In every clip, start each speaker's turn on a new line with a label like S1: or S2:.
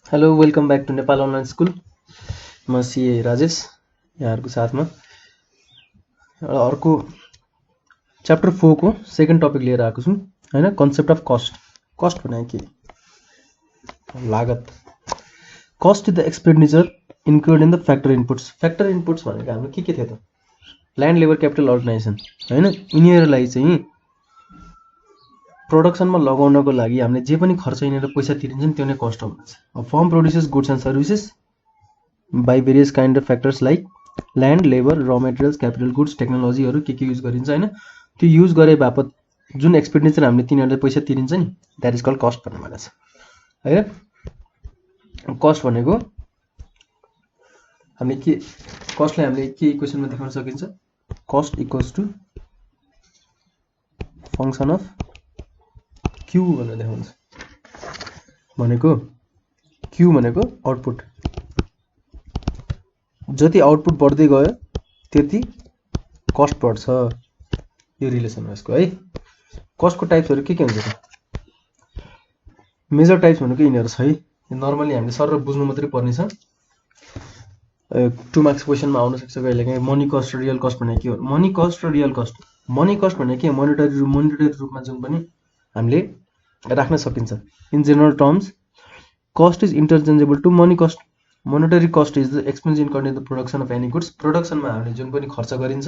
S1: Hello welcome back to Nepal online school. म CA Rajesh यहाँहरूको साथमा अर्को च्याप्टर 4 को सेकेन्ड टपिक लिएर आएको छु हैन। Concept of cost. कस्ट भनेको के? लागत। Cost is the expenditure include in the factor inputs. Factor inputs भनेको हाम्रो के थियो त? ल्यान्ड लेबर क्यापिटल अर्गनाइजेसन हैन। यिनीहरूलाई चाहिँ प्रोडक्सनमा लगाउनको लागि हामीले जे पनि खर्च यिनीहरू पैसा तिरिन्छ नि त्यो नै कस्ट हो भन्छ। A firm produces goods and services by various kind of factors like land labour र मेटेरियल्स क्यापिटल गुड्स टेक्नोलोजीहरू के युज गरिन्छ हैन। त्यो युज गरे बापत जुन एक्सपेन्डिचर हामीले तिनीहरूले पैसा तिरिन्छ नि द्याट इज कल्ड कस्ट भन्ने भनेको छ हैन। कस्ट भनेको हामीले के कस्टलाई हामीले के इक्वेसनमा देखाउन सकिन्छ? Cost equals to function of Q भनेर देखाउँछ। भनेको क्यू भनेको आउटपुट, जति आउटपुट बढ्दै गयो त्यति कस्ट बढ्छ। यो रिलेसन हो यसको है। कस्टको टाइप्सहरू के हुन्छ त? मेजर टाइप्स भनेको यिनीहरू छ है। नर्मली हामीले सर बुझ्नु मात्रै पर्ने छ। 2 मार्क्स क्वेसनमा आउन सक्छ कहिलेकाहीँ। मनी कस्ट र रियल कस्ट भनेको के हो? मनी कस्ट र रियल कस्ट। मनी कस्ट भनेको के? मोनिटरी रूपमा जुन पनि हामीले राख्न सकिन्छ। In general terms cost is interchangeable to money cost. Monetary cost is the expense incurred in the production of any goods. प्रोडक्सनमा हामीले जुन पनि खर्च गरिन्छ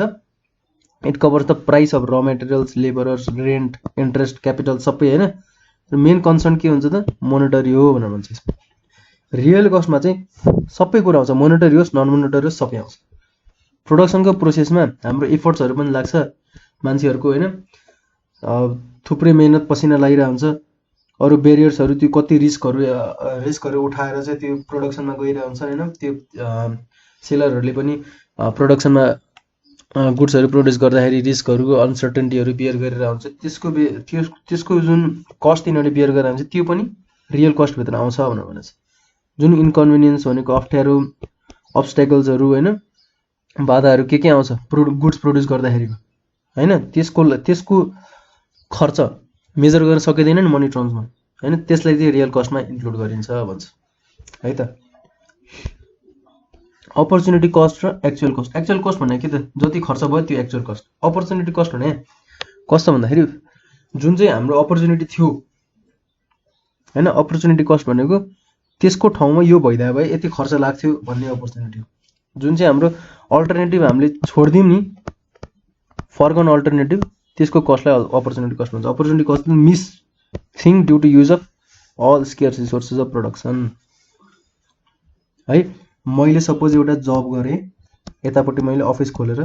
S1: it covers the price of raw materials, labourers, rent, interest, capital सबै हैन। Main concern के हुन्छ त? मोनिटरी हो भनेर भन्छ यसमा। रियल कस्टमा चाहिँ सबै कुरा आउँछ, मोनिटरी होस् नन मोनिटरी होस् सबै आउँछ। प्रोडक्सनको प्रोसेसमा हाम्रो एफर्ट्सहरू पनि लाग्छ मान्छेहरूको हैन। थुप्रै मेहनत पसिना लागिरहेको हुन्छ। अरू बेरियर्सहरू त्यो कति रिस्कहरू उठाएर चाहिँ त्यो प्रोडक्सनमा गइरहेको हुन्छ हैन। त्यो सेलरहरूले पनि प्रोडक्सनमा गुड्सहरू प्रोड्युस गर्दाखेरि रिस्कहरू अनसर्टेनिटीहरू बियर गरेर हुन्छ। त्यसको जुन कस्ट तिनीहरूले बियर गरेर हुन्छ त्यो पनि रियल कस्टभित्र आउँछ भनेर भनेको छ। जुन इन्कन्भिनियन्स भनेको अप्ठ्यारो, अब्स्ट्याकल्सहरू हैन, बाधाहरू के आउँछ गुड्स प्रोड्युस गर्दाखेरिको हैन। त्यसको खर्च मेजर गर्न सकिँदैन नि मनी टर्म्समा हैन। त्यसलाई चाहिँ रियल कस्टमा इन्क्लुड गरिन्छ भन्छ है त। अपर्च्युनिटी कस्ट र एक्चुअल कस्ट। एक्चुअल कस्ट भनेको के त? जति खर्च भयो त्यो एक्चुअल कस्ट। अपर्च्युनिटी कस्ट भने कस्तो भन्दाखेरि जुन चाहिँ हाम्रो अपर्च्युनिटी थियो हैन, अपर्च्युनिटी कस्ट भनेको त्यसको ठाउँमा यो भइदिए भए यति खर्च लाग्थ्यो भन्ने अपर्च्युनिटी हो। जुन चाहिँ हाम्रो अल्टरनेटिभ हामीले छोडिदिउँ नि फर्कन अल्टरनेटिभ, त्यसको कस्टलाई अपर्च्युनिटी कस्ट भन्छ। Opportunity cost miss thing due to use of all scarce resources of production है। मैले सपोज एउटा जब गरेँ, यतापट्टि मैले अफिस खोलेर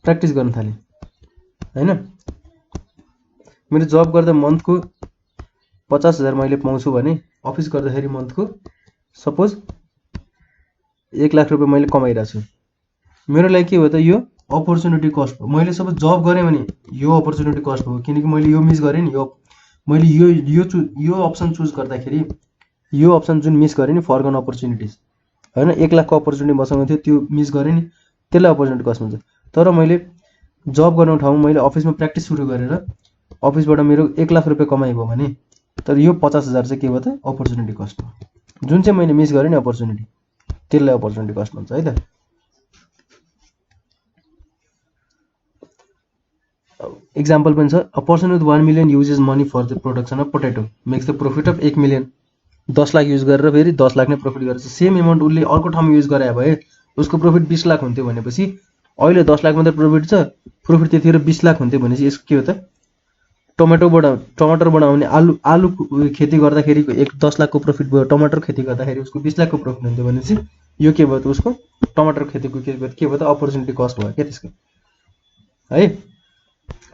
S1: प्र्याक्टिस गर्न थालेँ हैन। मेरो जब गर्दा मन्थको 50,000 मैले पाउँछु भने अफिस गर्दाखेरि मन्थको सपोज 1 लाख रुपियाँ मैले कमाइरहेको छु। मेरो लागि के हो त? यो अपर्च्युनिटी कस्ट हो। मैले सपोज जब गरेँ भने यो अपर्च्युनिटी कस्ट हो, किनकि मैले यो मिस गरेँ नि। मैले यो अप्सन चुज गर्दाखेरि यो अप्सन जुन मिस गरेँ नि फर्कन अपर्च्युनिटिज हैन, 1 लाखको अपर्च्युनिटी मसँग थियो त्यो मिस गरेँ नि, त्यसलाई अपर्च्युनिटी कस्ट भन्छ। तर मैले जब गर्ने ठाउँमा मैले अफिसमा प्र्याक्टिस सुरु गरेर अफिसबाट मेरो 1 लाख रुपियाँ कमाइ भयो भने तर यो 50,000 चाहिँ के भयो त? अपर्च्युनिटी कस्ट हो। जुन चाहिँ मैले मिस गरेँ नि अपर्च्युनिटी, त्यसलाई अपर्च्युनिटी कस्ट भन्छ है त। एक्जाम्पल पनि छ। A person with 1 million uses money for the production of potato makes the profit of 1 million. 10 lakh use गरेर फेरि 10 लाख नै प्रॉफिट गरेछ। सेम एमाउन्ट उसले अर्को ठाउँमा युज गरे भए उसको प्रॉफिट 20 लाख हुन्थ्यो भनेपछि अहिले 10 लाख मात्र प्रॉफिट छ, प्रॉफिट त्यतिखेर 20 लाख हुन्थ्यो भनेपछि यसको के हो त? टमाटरबाट आउने आलु खेती गर्दाखेरि 10 लाखको प्रॉफिट भयो, टमाटर खेती गर्दाखेरि उसको 20 लाखको प्रॉफिट हुन्थ्यो भनेपछि यो के भयो त? उसको टमाटर खेतीको के भयो त? अपर्च्युनिटी कस्ट भयो क्या त्यसको है।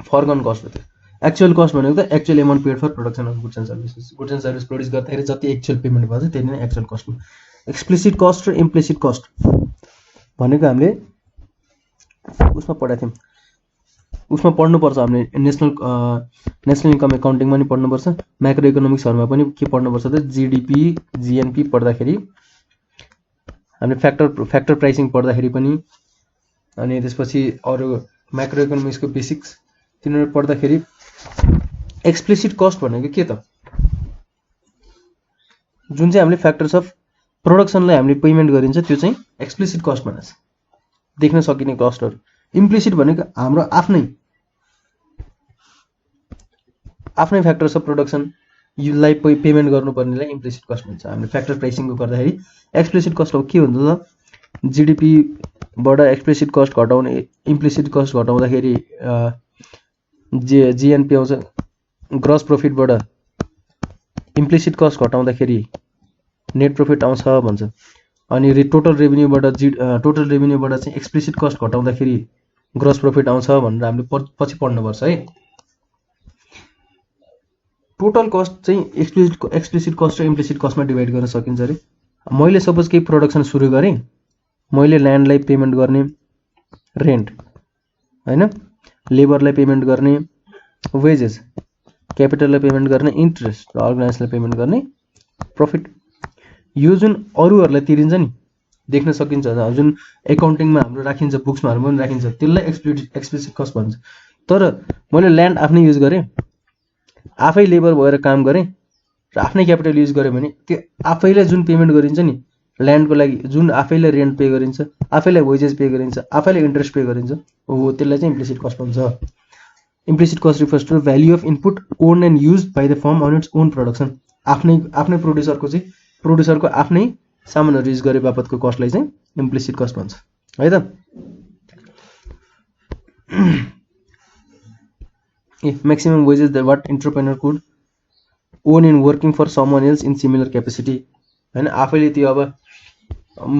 S1: फर्कन कस्ट हो त्यो। एक्चुअल कस्ट भनेको त actual amount paid for production of goods and services. Goods and service produce गर्दाखेरि जति एक्चुअल पेमेन्ट भएको छ त्यही नै एक्चुअल कस्ट हो। एक्सप्लिसिट कस्ट र इम्प्लिसिट कस्ट भनेको हामीले उसमा पढाएको थियौँ। उसमा पढ्नुपर्छ हामीले नेसनल इन्कम एकाउन्टिङमा पनि पढ्नुपर्छ। म्याक्रो इकोनोमिक्सहरूमा पनि के पढ्नुपर्छ त? जिडिपी, जिएनपी पढ्दाखेरि हामीले फ्याक्टर प्राइसिङ पढ्दाखेरि पनि, अनि त्यसपछि अरू म्याक्रो इकोनोमिक्सको बेसिक्स तिनीहरू पढ्दाखेरि एक्सप्लिसिट कस्ट भनेको के त? जुन चाहिँ हामीले फ्याक्टर्स अफ प्रोडक्सनलाई हामीले पेमेन्ट गरिन्छ त्यो चाहिँ एक्सप्लिसिट कस्ट भनिन्छ, देख्न सकिने कस्टहरू। इम्प्लिसिट भनेको हाम्रो आफ्नै फ्याक्टर्स अफ प्रोडक्सन लाई पेमेन्ट गर्नुपर्नेलाई इम्प्लिसिट कस्ट भन्छ हामीले फ्याक्टर प्राइसिङको गर्दाखेरि। एक्सप्लिसिट कस्ट अब के हुन्छ त, जिडिपीबाट एक्सप्लिसिट कस्ट घटाउने, इम्प्लिसिट कस्ट घटाउँदाखेरि जिएनपी आउँछ, ग्रस प्रफिटबाट इम्प्लिसिट कस्ट घटाउँदाखेरि नेट प्रफिट आउँछ भन्छ। अनि टोटल रेभिन्यूबाट चाहिँ एक्सप्लिसिट कस्ट घटाउँदाखेरि ग्रस प्रफिट आउँछ भनेर हामीले पछि पढ्नुपर्छ है। टोटल कस्ट चाहिँ एक्सप्लिसिट कस्ट र इम्प्लिसिट कस्टमा डिभाइड गर्न सकिन्छ अरे। मैले सपोज केही प्रोडक्सन सुरु गरेँ, मैले ल्यान्डलाई पेमेन्ट गर्ने रेन्ट हैन, लेबरलाई पेमेन्ट गर्ने वेजेस, क्यापिटललाई पेमेन्ट गर्ने इन्ट्रेस्ट र अर्गनाइजलाई पेमेन्ट गर्ने प्रफिट। यो जुन अरूहरूलाई तिरिन्छ नि देख्न सकिन्छ, जुन एकाउन्टिङमा हाम्रो राखिन्छ, बुक्समा हाम्रो पनि राखिन्छ, त्यसलाई एक्सप्लिसिट कस्ट भन्छ। तर मैले ल्यान्ड आफ्नै युज गरेँ, आफै लेबर भएर काम गरेँ र आफ्नै क्यापिटल युज गरेँ भने त्यो आफैलाई जुन पेमेन्ट गरिन्छ नि ल्यान्डको लागि, जुन आफैलाई रेन्ट पे गरिन्छ, आफैलाई वेजेस पे गरिन्छ, आफैलाई इन्ट्रेस्ट पे गरिन्छ, हो त्यसलाई चाहिँ इम्प्लिसिट कस्ट भन्छ। Implicit cost refers to value of input own and use by the firm on its own production. आफ्नै प्रोड्युसरको आफ्नै सामानहरू युज गरे बापतको कस्टलाई चाहिँ इम्प्लिसिट कस्ट भन्छ है त। Maximum wages that what entrepreneur could own in working for someone else in similar capacity हैन। आफैले त्यो अब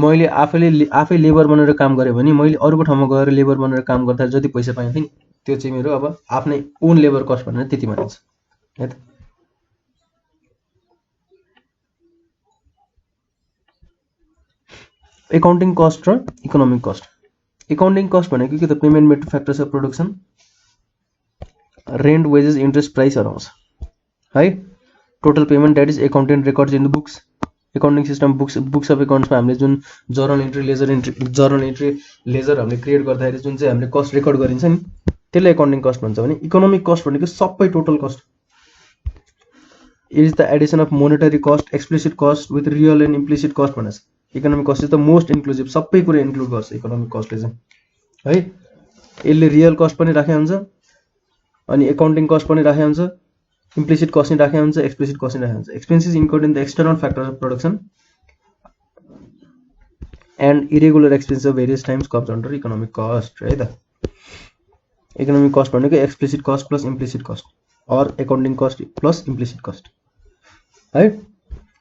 S1: मैले आफै लेबर बनेर काम गरेँ भने मैले अरूको ठाउँमा गएर लेबर बनेर काम गर्दा जति पैसा पाइन्थेँ नि त्यो चाहिँ मेरो अब आफ्नै ओन लेबर कस्ट भनेर त्यति भनिन्छ है त। एकाउन्टिङ कस्ट र इकोनोमिक कस्ट। एकाउन्टिङ कस्ट भनेको के त, payment made to factors of production, rent, wages, interest, प्राइसहरू आउँछ है। Total payment that is accountant records in the books. Accounting system books of एकाउन्ट्समा हामीले जुन जर्नल इन्ट्री लेजर हामीले क्रिएट गर्दाखेरि जुन चाहिँ हामीले कस्ट रेकर्ड गरिन्छ नि त्यसलाई एकाउन्टिङ कस्ट भन्छ भने इकोनोमिक कस्ट भनेको सबै total cost. It is the addition of monetary cost, explicit cost with real and implicit cost भनेर। Economic cost is the most inclusive, सबै कुरा इन्क्लुड गर्छ इकोनोमिक कस्टले चाहिँ है। यसले रियल कस्ट पनि राखेको हुन्छ अनि एकाउन्टिङ कस्ट पनि राखेको हुन्छ, इम्प्लिसिट कस्ट नि राखेको हुन्छ, एक्सप्लिसिट कस्ट नि राखेको हुन्छ। Expenses incurred in the external factors of production and irregular expenses of various times comes under economic cost है त। इकोनोमिक कस्ट भनेको explicit cost plus implicit cost और accounting cost plus implicit cost है।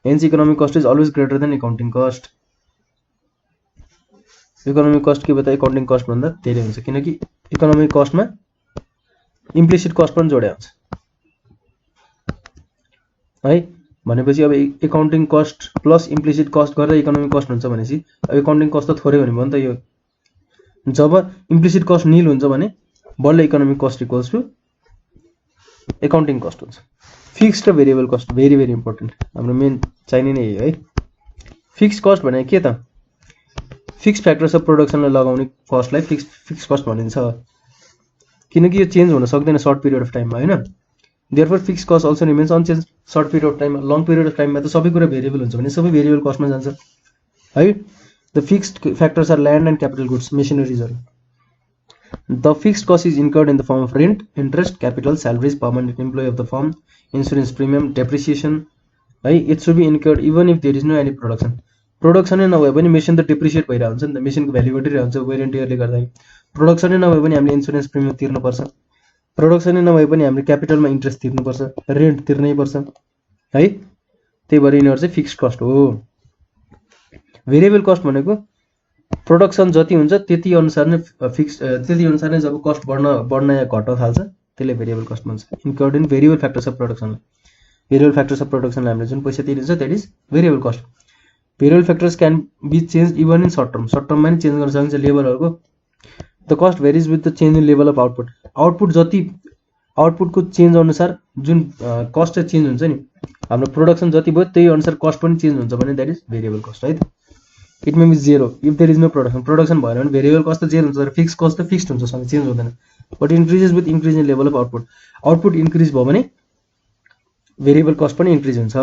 S1: Hence economic cost is always greater than accounting cost. Economic cost के भन्दा accounting cost भन्दा धेरै हुन्छ किनकि इकोनोमिक कस्टमा इम्प्लिसिट कस्ट पनि जोड्या हुन्छ है। भनेपछि अब accounting cost plus implicit cost गरेर इकोनोमिक कस्ट हुन्छ भनेपछि अब एकाउन्टिङ कस्ट त थोरै हुने भयो नि त। यो जब इम्प्लिसिट कस्ट निल हुन्छ भने बल्ल economic cost equals to accounting cost हुन्छ। फिक्स्ड र variable cost very very important, हाम्रो मेन चाहिने नै है। फिक्स कस्ट भनेको के त, फिक्स फ्याक्टर्स अफ प्रोडक्सनलाई लगाउने कस्टलाई फिक्स कस्ट भनिन्छ किनकि यो चेन्ज हुन सक्दैन सर्ट पिरियड अफ टाइममा हैन। Therefore fix cost also remains unchanged short period of टाइममा। लङ पिरियड अफ टाइममा त सबै कुरा भेरिएबल हुन्छ भने सबै भेरिएबल कस्टमा जान्छ है। The fixed factors are land and capital goods, मेसिनरिजहरू। The fixed cost is incurred in the form of rent, interest, capital, salaries, permanent employee of the firm, insurance premium, depreciation है। It should be incurred even if there is no any production. प्रोडक्सनै नभए पनि machine त depreciate भइरहेको हुन्छ नि त, मेसिनको value घटिरहेको हुन्छ वेयर एन्ड टियरले गर्दाखेरि। प्रोडक्सनै नभए पनि हामीले इन्सुरेन्स प्रिमियम तिर्नुपर्छ, प्रोडक्सनै नभए पनि हामीले क्यापिटलमा इन्ट्रेस्ट तिर्नुपर्छ, रेन्ट तिर्नै पर्छ है। त्यही भएर यिनीहरू चाहिँ फिक्स्ड कस्ट हो। भेरिएबल कस्ट भनेको प्रोडक्सन जति हुन्छ त्यति अनुसार नै जब कस्ट बढ्न या घट्न थाल्छ त्यसले भेरिएबल कस्ट भन्छ। Incurred in variable factors of प्रोडक्सनलाई, भेरिएबल फ्याक्टर्स अफ प्रोडक्सनलाई हामीले जुन पैसा तिरिन्छ that is variable cost. Variable factors can be change even in short टर्ममा नि चेन्ज गर्न सकिन्छ लेबरहरूको। The cost varies with the change in level of output. आउटपुटको चेन्ज अनुसार जुन कस्ट चाहिँ चेन्ज हुन्छ नि, हाम्रो प्रोडक्सन जति भयो त्यही अनुसार कस्ट पनि चेन्ज हुन्छ भने द्याट इज भेरिएबल कस्ट है त। It may be zero if there is no production भएन भने भेरिएबल कस्ट त जेरो हुन्छ, तर फिक्स कस्ट त फिक्स्ड हुन्छ, सँगै चेन्ज हुँदैन। But increases with increase in level of output. Output increase भयो भने भेरिएबल कस्ट पनि इन्क्रिज हुन्छ।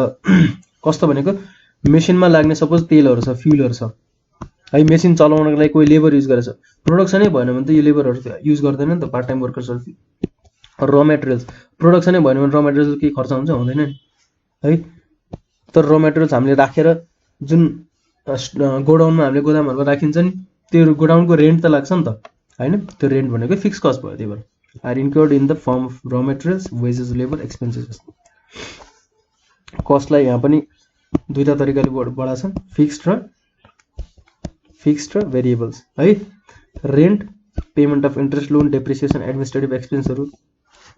S1: कस्तो भनेको मेसिनमा लाग्ने सपोज तेलहरु छ फ्युलहरु छ है मेसिन चलाउनको लागि कोही लेबर युज गरेछ प्रोडक्सनै भएन भने त यो लेबरहरु युज गर्दैन नि त पार्ट टाइम वर्कर्सहरु र मटेरियल्स प्रोडक्सनै भएन भने र मटेरियल्स के खर्च हुन्छ हुँदैन नि है तर र मटेरियल्स हामीले राखेर जुन गोडाउनमा हामीले गोदामहरुमा राखिन्छ नि त्यो गोडाउनको रेन्ट त लाग्छ नि त हैन त्यो रेन्ट भनेको फिक्स कस्ट भयो त्यही भएर are incurred in the form of raw materials wages labour expenses कस्टलाई यहाँ पनि दुईटा तरिकाले बढाछन् फिक्स्ड र भेरिएबल्स है rent payment of interest loan depreciation administrative एक्सपेन्सहरु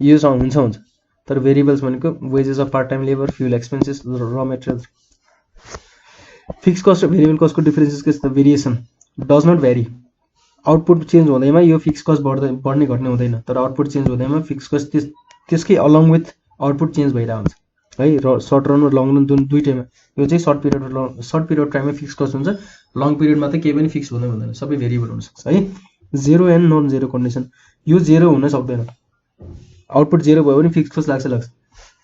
S1: यो चाहिँ हुन्छ तर भेरिएबल्स भनेको wages of part time labour fuel expenses र मटेरियल्स फिक्स कस्ट र भेरिएबल कस्टको डिफरेन्सेस के छ त variation does not vary output change हुँदैमा यो फिक्स कस्ट बढ्ने घट्ने हुँदैन तर आउटपुट चेन्ज हुँदैमा फिक्स कस्ट त्यसकै अलङ विथ आउटपुट चेन्ज भइरा हुन्छ है र सर्ट रन र लङ रन दुईटैमा यो चाहिँ सर्ट पिरियड टाइममा फिक्स कस्ट हुन्छ लङ पिरियडमा त केही पनि फिक्स हुँदैन सबै भेरिएबल हुन सक्छ है zero and non zero condition यो जेरो हुन सक्दैन आउटपुट जेरो भयो भने फिक्स कस्ट लाग्छ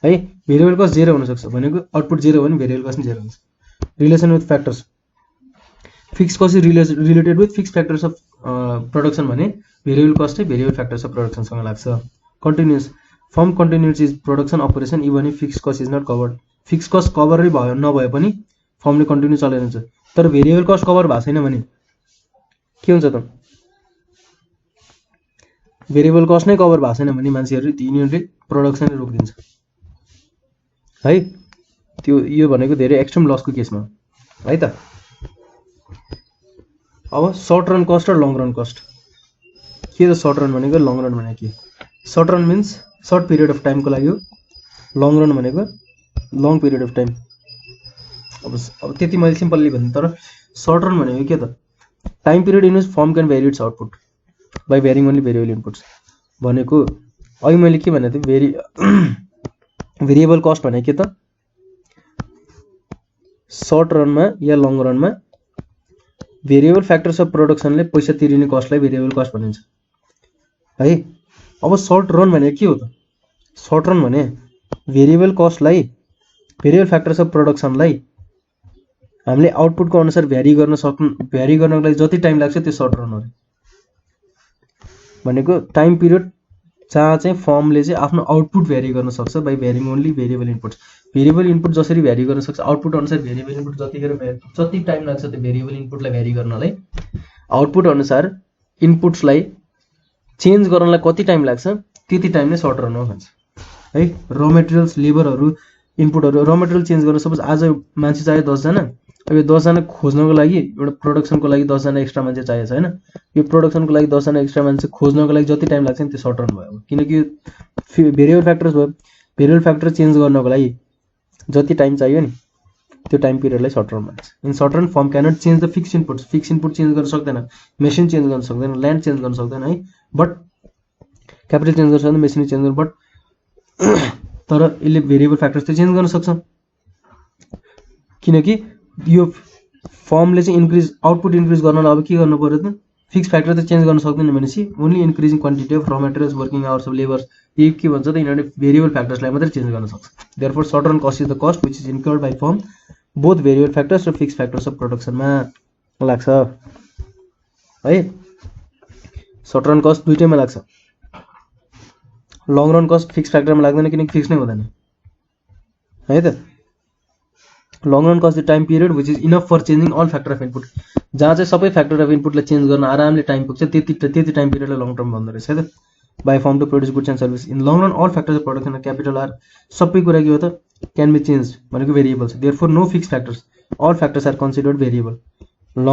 S1: है भेरिएबल कस्ट जेरो हुन सक्छ भनेको आउटपुट जेरो भयो भने भेरिएबल कस्ट जेरो हुन्छ relation with factors fix cost is related with fix factors of production भने भेरिएबल कस्ट चाहिँ भेरिएबल फ्याक्टर्स अफ प्रोडक्सनसँग लाग्छ continuous firm continuous is production operation even if fix cost is not covered fix cost कभरै भयो नभए पनि फर्मले continue चलाइरहन्छ तर variable cost cover भएको छैन भने के हुन्छ त भेरिएबल कस्ट नै कभर भएको छैन भने मान्छेहरु यिनीहरुले प्रोडक्सन रोकिदिन्छ है त्यो यो भनेको धेरै एक्सट्रिम लसको केसमा है त अब सर्ट रन कस्ट र लङ रन कस्ट के त सर्ट रन भनेको लङ रन भनेको के short run means short period of टाइमको लागि हो लङ रन भनेको लङ पिरियड अफ टाइम अब त्यति मैले सिम्पली भन्नु तर सर्ट रन भनेको के त time period in which firm can vary its output by varying only variable inputs भनेको अहिले मैले के भने त भेरिएबल कस्ट भनेको के त सर्ट रनमा या लङ रनमा भेरिएबल फ्याक्टर्स अफ प्रोडक्सनले पैसा तिरिने कस्टलाई भेरिएबल कस्ट भनिन्छ है अब सर्ट रन भनेको के हो त सर्ट रन भने भेरिएबल कस्टलाई भेरिएबल फ्याक्टर्स अफ प्रोडक्सनलाई हामीले आउटपुटको अनुसार भ्यारी गर्नको लागि जति टाइम लाग्छ त्यो सर्ट रन हो भनेको टाइम पिरियड जहाँ चाहिँ फर्मले चाहिँ आफ्नो आउटपुट भ्यारी गर्न सक्छ by varying only variable inputs variable input जसरी भ्यारी गर्न सक्छ आउटपुट अनुसार भेरिएबल इनपुट जति टाइम लाग्छ त्यो भेरिएबल इनपुटलाई भ्यारी गर्नलाई आउटपुट अनुसार इनपुट्सलाई चेन्ज गर्नलाई कति टाइम लाग्छ त्यति टाइम नै सर्ट रन हो भन्छ है र मटेरियल्स लेबरहरु इनपुटहरु र मटेरियल चेन्ज गर्न सपोज आज मान्छे चाहियो 10 जना अब यो 10 जना खोज्नको लागि एउटा प्रोडक्सनको लागि 10 जना एक्स्ट्रा मान्छे चाहिएको छ हैन यो प्रोडक्सनको लागि 10 जना एक्स्ट्रा मान्छे खोज्नको लागि जति टाइम लाग्छ नि त्यो सर्ट रन भयो किनकि भेरिएबल फ्याक्टर्स भयो भेरिएबल फ्याक्टर चेन्ज गर्नको लागि जति टाइम चाहियो नि त्यो टाइम पिरियडलाई सर्ट रन भन्छ in short run firm cannot change the fix input change गर्न सक्दैन मेसिन चेन्ज गर्न सक्दैन ल्यान्ड चेन्ज गर्न सक्दैन है बट क्यापिटल चेन्ज गर्न सक्दैन मेसिन चेन्ज गर्न बट तर यसले भेरिएबल फ्याक्टर्स चाहिँ चेन्ज गर्न सक्छ किनकि यो फर्मले चाहिँ इन्क्रिज आउटपुट इन्क्रिज गर्नलाई अब के गर्नु पर्यो त फिक्स फ्याक्टर त चेन्ज गर्न सक्दैन भनेपछि only increasing quantity of raw materials working hours of labours यो के भन्छ त यिनीहरुले भेरिएबल फ्याक्टर्सलाई मात्रै चेन्ज गर्न सक्छ therefore short run cost is the cost which is incurred by firm both variable factors र फिक्स फ्याक्टर्स अफ प्रोडक्सनमा लाग्छ है सर्ट रन कस्ट दुईटैमा लाग्छ लङ रन कस्ट फिक्स फ्याक्टरमा लाग्दैन किनकि फिक्स नै हुँदैन है त long run cost the time period which is enough for changing all factor of input जहाँ चाहिँ सबै फ्याक्टर अफ इनपुटलाई चेन्ज गर्न आरामले टाइम पुग्छ त्यति टाइम पिरियडलाई लङ टर्म भन्दो रहेछ है त by firm to produce goods and service in long run all factors of production and capital are सबै कुरा के हो त क्यान बी चेन्ज भनेको variables therefore no fix factors all factors are considered variable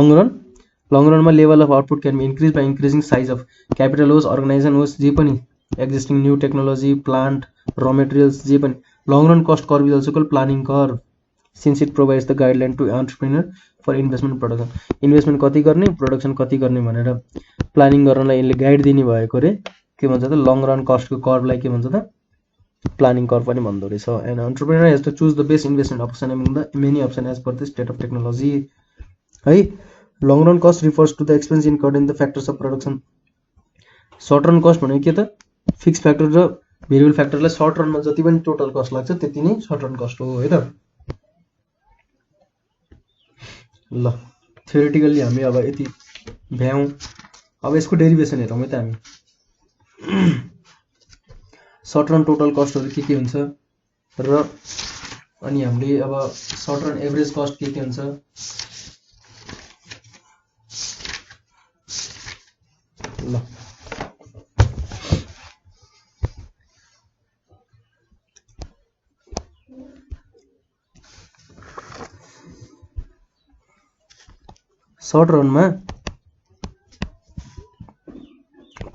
S1: long रनमा level of output can be increase by increasing size of capital होस् organisation होस् जे पनि एक्जिस्टिङ न्यू टेक्नोलोजी प्लान्ट र मटेरियल्स जे पनि long run cost curve is also called planning curve since it provides the guideline to entrepreneur for investment production investment कति गर्ने production कति गर्ने भनेर प्लानिङ गर्नलाई यसले गाइड दिने भएको रे के भन्छ त लङ रन कस्टको कर्भलाई के भन्छ त प्लानिङ कर्भ पनि भन्दो रहेछ and entrepreneur has to choose the best investment option among the many option as per the state of technology है long run cost refers to the expense incurred in the factors of production short run cost भनेको के त fix factor र variable फ्याक्टरलाई short रनमा जति पनि total cost लाग्छ त्यति नै सर्ट रन कस्ट हो है त ल थ्योरेटिकल्ली हामी अब यति भ्याउँ। अब यसको डेरिभेसन हेरौँ है त हामी। सर्ट रन टोटल कस्टहरु के हुन्छ र अनि हामीले अब सर्ट रन एभरेज कस्ट के हुन्छ ल सर्ट रनमा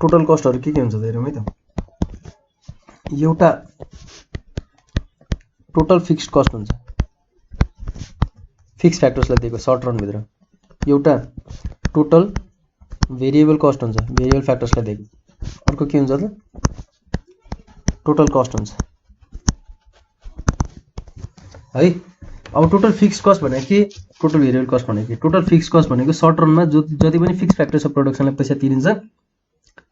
S1: टोटल कस्टहरु के हुन्छ त हेरौँ है त। एउटा टोटल फिक्स्ड कस्ट हुन्छ, फिक्स फ्याक्टर्सलाई दिएको सर्ट रन भित्र। एउटा टोटल भेरिएबल कस्ट हुन्छ, भेरिएबल फ्याक्टर्सलाई दिएको। अर्को के हुन्छ त टोटल कस्ट हुन्छ है। अब टोटल फिक्स्ड कस्ट भनेको के, टोटल भेरिएबल कस्ट भनेको के? टोटल फिक्स्ड कस्ट भनेको सर्ट रनमा जति पनि फिक्स फ्याक्टर्स अफ प्रोडक्सनलाई पैसा तिरिन्छ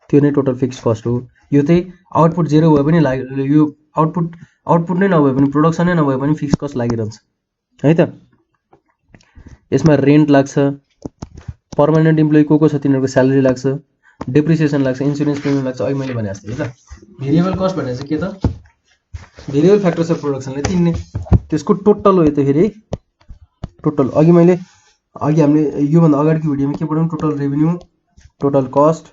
S1: त्यो नै टोटल फिक्स्ड कस्ट हो। यो चाहिँ आउटपुट जेरो भए पनि यो आउटपुट नै नभए पनि प्रोडक्सन नै नभए पनि फिक्स्ड कस्ट लागिरहन्छ है त। यसमा रेन्ट लाग्छ, पर्मानेन्ट इम्प्लोइ को छ तिनीहरुको स्यालेरी लाग्छ, डेप्रिसिएसन लाग्छ, इन्स्योरेन्स प्रिमियम लाग्छ। अहिले मैले भने जस्तै है त। भेरिएबल कस्ट भनेको चाहिँ के त, भेरिएबल फ्याक्टर्स अफ प्रोडक्सनले तिर्ने त्यसको टोटल हो यो त फेरि टोटल। अघि हामीले योभन्दा अगाडिको भिडियोमा के पढ्यौं, total revenue, total cost,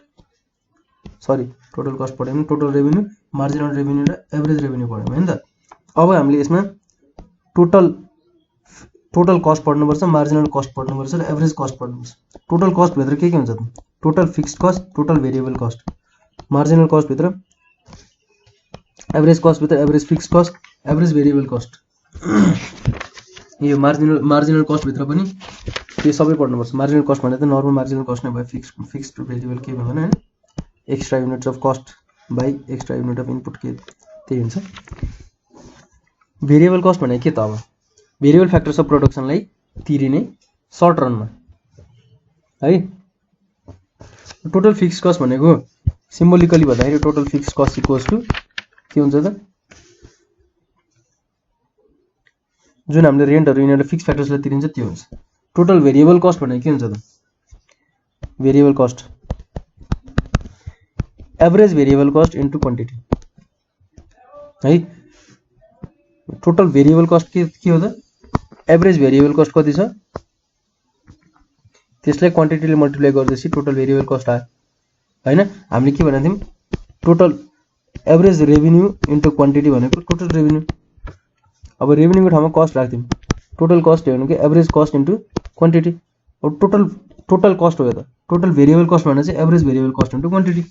S1: sorry total cost पढ्यौं, टोटल रेभिन्यू, मार्जिनल रेभिन्यू र एभरेज रेभिन्यू पढ्यौं हैन त। अब हामीले यसमा टोटल कस्ट पढ्नुपर्छ, मार्जिनल कस्ट पढ्नुपर्छ र एभरेज कस्ट पढ्नुपर्छ। टोटल कस्ट भित्र के हुन्छ त, total fixed cost, total variable cost, marginal cost भित्र एभरेज कस्ट भित्र average fixed cost, average variable cost. यो मार्जिनल कस्ट भित्र पनि त्यो सबै पढ्नुपर्छ। मार्जिनल कस्ट भने त नर्मल मार्जिनल कस्ट नै भयो, फिक्स्ड भेरिएबल के भएन हैन, extra units of cost by extra unit of input के त्यही हुन्छ। भेरिएबल कस्ट भनेको के त, अब भेरिएबल फ्याक्टर्स अफ प्रोडक्सनलाई तिरिने सर्ट रनमा है। टोटल फिक्स्ड कस्ट भनेको सिम्बोलिकली भन्दाखेरि total fixed cost equals to के हुन्छ त, जुन हामीले रेन्टहरु यिनीहरुले फिक्स फ्याक्टर्सलाई तिरिन्छ त्यो हुन्छ। टोटल भेरिएबल कस्ट भनेको के हुन्छ त, variable cost average variable cost into quantity है। टोटल भेरिएबल कस्ट के हो त, एभरेज भेरिएबल कस्ट कति छ त्यसलाई क्वान्टिटीले मल्टिप्लाई गर्दैछ टोटल भेरिएबल कस्ट आयो हैन। हामीले के भनेको थियौं, total average revenue into quantity भनेको टोटल रेभिन्यू। अब रेभिन्यूको ठाउँमा कस्ट राख्थ्यौं, टोटल कस्ट हो भने के एभरेज कस्ट इन्टु क्वान्टिटी। अब टोटल कस्ट हो यो त। टोटल भेरिएबल कस्ट भने चाहिँ average variable cost into quantity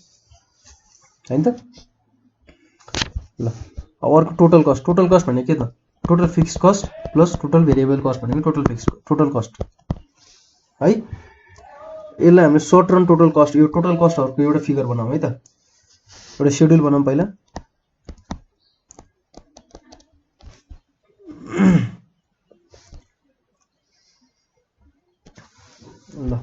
S1: हैन त। ल अब अर्को टोटल कस्ट भनेको के त, total fixed cost plus total variable cost भनेको टोटल कस्ट है। यसलाई हामीले सर्ट रन टोटल कस्ट, यो टोटल कस्टहरुको एउटा फिगर बनाऊँ है त, एउटा शेड्युल बनाऊँ पहिला। ल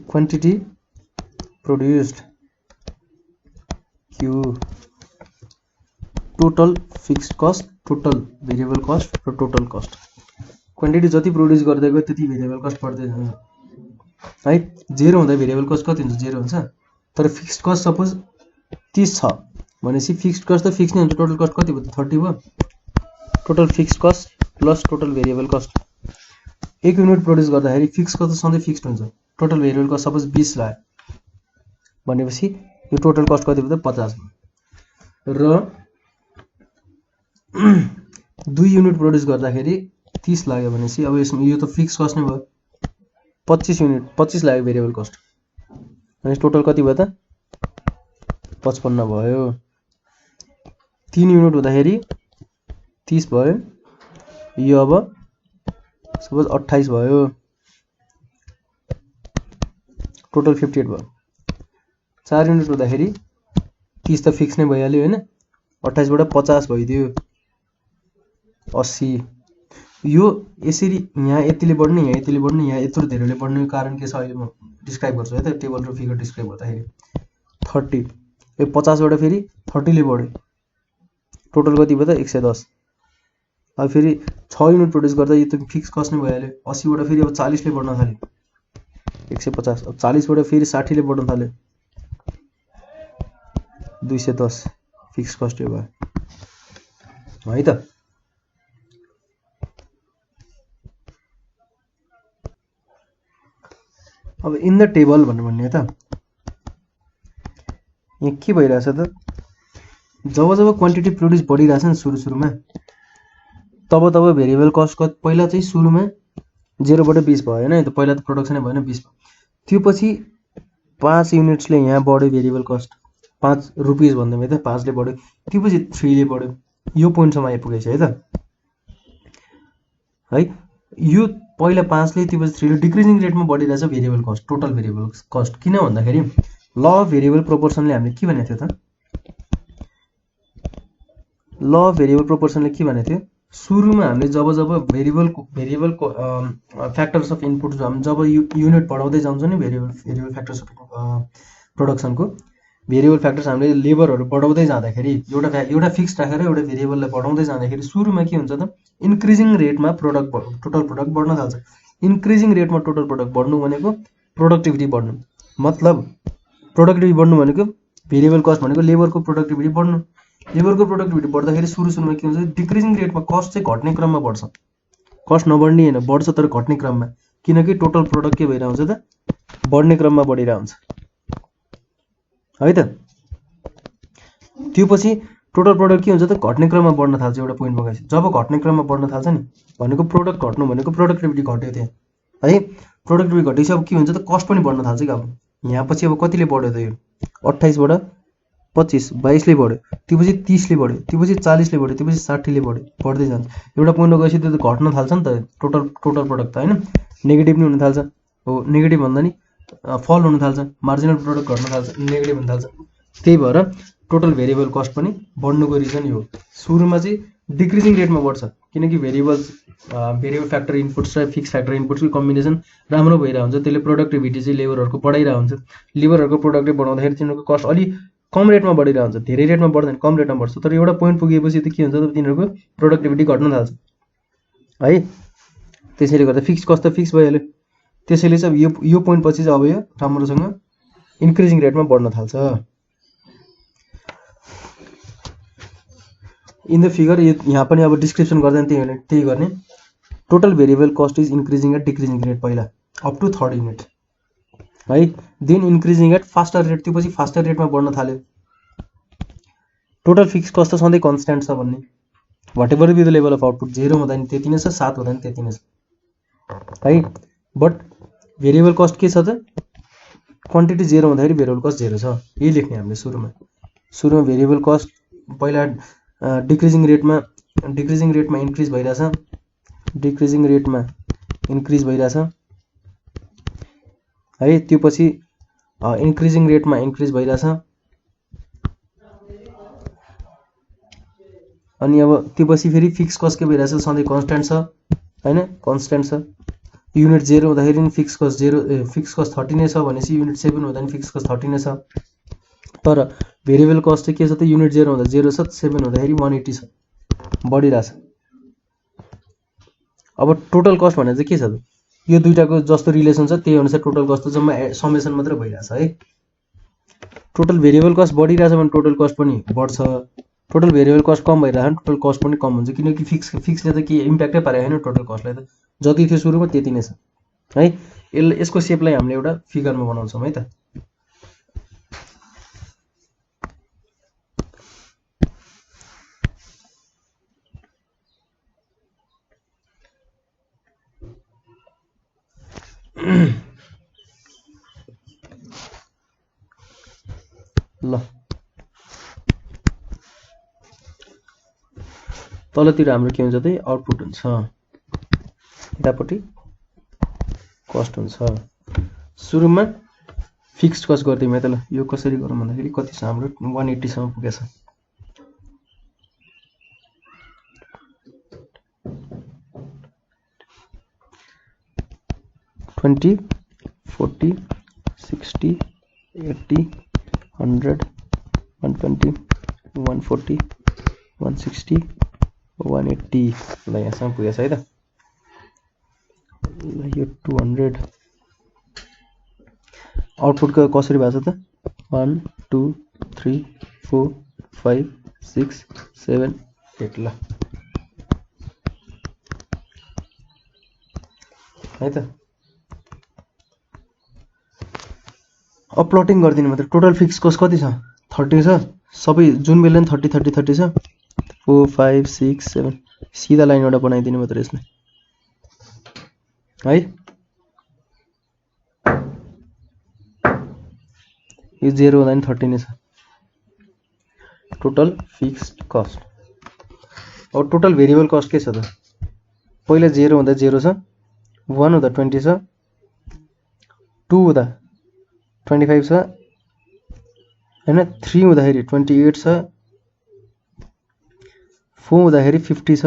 S1: quantity produced Q, total fixed cost, total variable cost र total cost। क्वान्टिटी जति प्रोड्युस गर्दै गयो त्यति भेरिएबल कस्ट बढ्दै जान्छ है। जेरो हुँदा भेरिएबल कस्ट कति हुन्छ, जेरो हुन्छ। तर फिक्स्ड कस्ट सपोज 30 छ भनेपछि फिक्स्ड कस्ट त फिक्स नै हुन्छ, टोटल कस्ट कति भयो त 30 भयो। Total fixed cost plus total variable cost, एक युनिट प्रोड्युस गर्दाखेरि फिक्स्ड कस्ट सधैँ फिक्स्ड हुन्छ। टोटल भेरिएबल कस्ट सपोज 20 लाग्यो भनेपछि यो टोटल कस्ट कति भयो त 50 भयो। र 2 युनिट प्रोड्युस गर्दाखेरि 30 लाग्यो भनेपछि अब यसमा यो त फिक्स कस्ट नै भयो। 25 लाग्यो भेरिएबल कस्ट भनेपछि टोटल कति भयो त 55 भयो। 3 युनिट हुँदाखेरि 30 भयो, यो अब सपोज 28 भयो, टोटल 58 भयो। 4 युनिट हुँदाखेरि 30 त फिक्स नै भइहाल्यो हैन, 28 बाट 50 भइदियो 80 यो यसरी यहाँ यतिले बढ्ने यहाँ यतिले बढ्ने यहाँ यत्रो धेरैले बढ्ने कारण के छ अहिले म डिस्क्राइब गर्छु है त टेबल र फिगर डिस्क्राइब गर्दाखेरि 30 यो 50 बाट फेरि 30 ले बढ्यो टोटल कति भयो त 110 अब फेरि 6 युनिट प्रोड्युस गर्दा यो त फिक्स कस्ट नै भइहाल्यो 80 बाट फेरि अब 40 ले बढ्न थाल्यो 150 अब 40 बाट फेरि 60 ले बढ्न थाल्यो 210 फिक्स कस्ट यो भयो है त अब इन द टेबल भन्ने त यहाँ के भइरहेछ त जब जब क्वान्टिटी प्रोड्युस बढिरहेछ नि सुरुमा तब भेरिएबल कस्ट पहिला चाहिँ सुरुमा 0 बाट 20 भयो हैन त पहिला त प्रोडक्सनै भएन 20 त्यो पछि 5 युनिट्सले यहाँ बढ्यो भेरिएबल कस्ट 5 रुपैयाँ भन्दैमै त 5 ले बढ्यो त्यो पछि 3 ले बढ्यो यो पोइन्टसम्म आइपुगेछ है त है यो पहिला 5 ले त्यो पछि 3 ले डिक्रिजिङ रेटमा बढिरहेछ variable cost total variable cost किन भन्दाखेरि ल अफ भेरिएबल प्रोपोर्सनले हामीले के भनेको थियो त ल अफ भेरिएबल प्रोपोर्सनले के भनेको थियो सुरुमा हामीले जब भेरिएबलको फ्याक्टर्स अफ इनपुट जब युनिट बढाउँदै जान्छ नि भेरिएबल फ्याक्टर्स अफ प्रोडक्सनको भेरिएबल फ्याक्टर्स हामीले लेबरहरू बढाउँदै जाँदाखेरि एउटा फिक्स राखेर एउटा भेरिएबललाई बढाउँदै जाँदाखेरि सुरुमा के हुन्छ त इन्क्रिजिङ रेटमा टोटल प्रोडक्ट बढ्न थाल्छ इन्क्रिजिङ रेटमा टोटल प्रोडक्ट बढ्नु भनेको प्रोडक्टिभिटी बढ्नु मतलब प्रोडक्टिभिटी बढ्नु भनेको भेरिएबल कस्ट भनेको लेबरको प्रोडक्टिभिटी बढ्नु लेबरको प्रोडक्टिभिटी बढ्दाखेरि सुरुमा के हुन्छ डिक्रिजिङ रेटमा कस्ट चाहिँ घट्ने क्रममा बढ्छ कस्ट नबढ्ने हैन बढ्छ तर घट्ने क्रममा किनकि टोटल प्रोडक्ट के भइरा हुन्छ त बढ्ने क्रममा बढिरा हुन्छ है त त्यो पछि टोटल प्रोडक्ट के हुन्छ त घट्ने क्रममा बढ्न थाल्छ एउटा पोइन्टमा गएपछि जब घट्ने क्रममा बढ्न थाल्छ नि भनेको प्रोडक्ट घट्नु भनेको प्रोडक्टिभिटी घट्यो त्यहाँ है प्रोडक्टिभिटी घटेपछि अब के हुन्छ त कस्ट पनि बढ्न थाल्छ कि अब यहाँ पछि अब कतिले बढ्यो त यो 28 बाट 25 22 ले बढ्यो त्यो पछि 30 ले बढ्यो त्यो पछि 40 ले बढ्यो त्यो पछि 60 ले बढ्यो बढ्दै जान्छ एउटा पोइन्टमा गएपछि त्यो त घट्न थाल्छ नि त टोटल प्रोडक्ट त हैन नेगेटिभ नि हुन थाल्छ हो नेगेटिभ भन्दा नि फल हुन थाल्छ मार्जिनल प्रोडक्ट घट्न थाल्छ नेगेटिभ हुन थाल्छ त्यही भएर टोटल भेरिएबल कस्ट पनि बढ्नुको रिजन यो सुरुमा चाहिँ डिक्रिजिङ रेटमा बढ्छ किनकि भेरिएबल फ्याक्टर इनपुट्स र फिक्स फ्याक्टर इनपुट्सको कम्बिनेसन राम्रो भइरा हुन्छ त्यसले प्रोडक्टिभिटी चाहिँ लेबरहरुको बढाइरा हुन्छ लेबरहरुको प्रोडक्टिभ बढाउँदाखेरि तिनीहरुको कस्ट अलि कम रेटमा बढिरा हुन्छ धेरै रेटमा बढ्दैन कम रेटमा बढ्छ तर एउटा पोइन्ट पुगेपछि त के हुन्छ त तिनीहरुको प्रोडक्टिभिटी घट्न थाल्छ है त्यसैले गर्दा फिक्स कस्ट त फिक्स भइहाल्यो त्यसैले चाहिँ यो पोइन्ट पछि चाहिँ अब यो राम्रोसँग इन्क्रिजिङ रेटमा बढ्न थाल्छ इन द फिगर यहाँ पनि अब डिस्क्रिप्सन गर्दैन त्यही गर्ने total variable cost is increasing at decreasing rate पहिला अप टु 3rd युनिट है then increasing at faster rate त्यो पछि फास्टर रेटमा बढ्न थाल्यो टोटल फिक्स कस्ट त सधैँ कन्स्ट्यान्ट छ भन्ने whatever be the level of output 0 हुँदा नि त्यति नै छ 7 हुँदा नि त्यति नै छ है बट भेरिएबल कस्ट के छ त क्वान्टिटी 0 हुँदाखेरि भेरिएबल कस्ट 0 छ यही लेख्ने हामीले सुरुमा भेरिएबल कस्ट पहिला डिक्रिजिङ रेटमा इन्क्रिज भइराछ डिक्रिजिङ रेटमा इन्क्रिज भइराछ है त्यो पछि इन्क्रिजिङ रेटमा इन्क्रिज भइराछ अनि अब त्यो पछि फेरि फिक्स कस्ट के भइराछ सधैँ कन्स्ट्यान्ट छ हैन कन्स्ट्यान्ट छ युनिट 0 हुँदाखेरि नि फिक्स कस्ट 30 नै छ भनेपछि युनिट 7 हुँदा नि फिक्स कस्ट 30 नै छ तर भेरिएबल कस्ट चाहिँ के छ त युनिट 0 हुँदा 0 छ 7 हुँदाखेरि 180 छ बढिराछ अब टोटल कस्ट भने चाहिँ के छ त यो दुईटाको जस्तो रिलेसन छ त्यही अनुसार टोटल कस्ट जम्मा समेसन मात्र भइराछ है टोटल भेरिएबल कस्ट बढिराछ भने टोटल कस्ट पनि बढ्छ टोटल भेरिएबल कस्ट कम भइराछ भने टोटल कस्ट पनि कम हुन्छ किनकि फिक्सले त के इम्प्याक्टै पारेको हैन टोटल कस्टलाई त जति थियो सुरुमा त्यति नै छ है यसको शेपलाई हामीले एउटा फिगरमा बनाउँछौं है त ल तलतिर हाम्रो के हुन्छ त आउटपुट हुन्छ यतापट्टि कस्ट हुन्छ सुरुमा फिक्स्ड कस्ट गर्दिमै त ल यो कसरी गरौँ भन्दाखेरि कति छ हाम्रो 180 सम्म पुगेछ 20 40 60 80 100 120 140 160 180 ल यहाँसम्म पुगेछ है त ल यो 200 आउटपुट कसरी भएको छ त 1 2 3 4 5 6 7 8 ल है त अब प्लटिङ गरिदिनु मात्र टोटल फिक्स कस्ट कति छ 30 छ सबै जुन बेला 30 30 30 छ 4 5 6 7 सीधा लाइन एउटा बनाइदिनु मात्र यसले है यो 0 हुँदा नि 30 नै छ टोटल फिक्स्ड कस्ट अब टोटल भेरिएबल कस्ट के छ त पहिला 0 हुँदा 0 छ 1 हुँदा 20 छ 2 हुँदा 25 छ हैन 3 हुँदाखेरि 28 छ 4 हुँदाखेरि 50 छ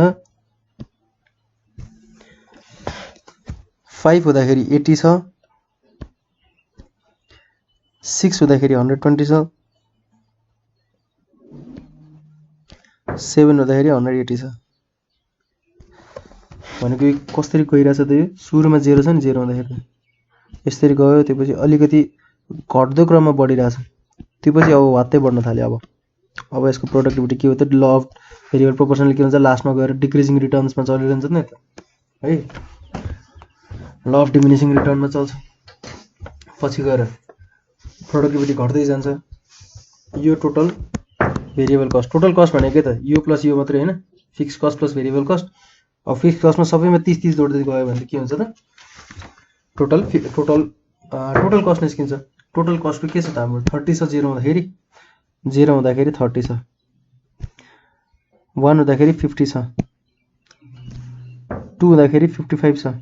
S1: 5 हुँदाखेरि 80 छ 6 हुँदाखेरि 120 छ 7 हुँदाखेरि 180 छ भनेको कसरी गइराछ त यो सुरुमा 0 छ नि 0 हुँदाखेरि यसरी गयो त्यसपछि अलिकति घट्दो क्रममा बढिरहेछ त्यसपछि अब वात्तै बढ्न थाल्यो अब यसको प्रोडक्टिभिटी के हो त ल अफ भेरिएबल प्रोपोर्सनल के हुन्छ लास्टमा गएर डिक्रिजिङ रिटर्न्समा चलिरहन्छ नि त है ल अफ डिमिनिसिङ रिटर्नमा चल्छ पछि गएर प्रोडक्टिभिटी घट्दै जान्छ यो total variable cost total cost भनेको के त यो प्लस यो मात्रै हैन fix cost plus variable cost अब फिक्स कस्टमा सबैमा 30 30 जोड्दै गयो भने के हुन्छ त टोटल कस्ट निस्किन्छ टोटल कस्ट के छ त हाम्रो 30 छ 0 हुँदाखेरि 0 हुँदाखेरि 30 छ 1 हुँदाखेरि 50 छ 2 हुँदाखेरि 55 छ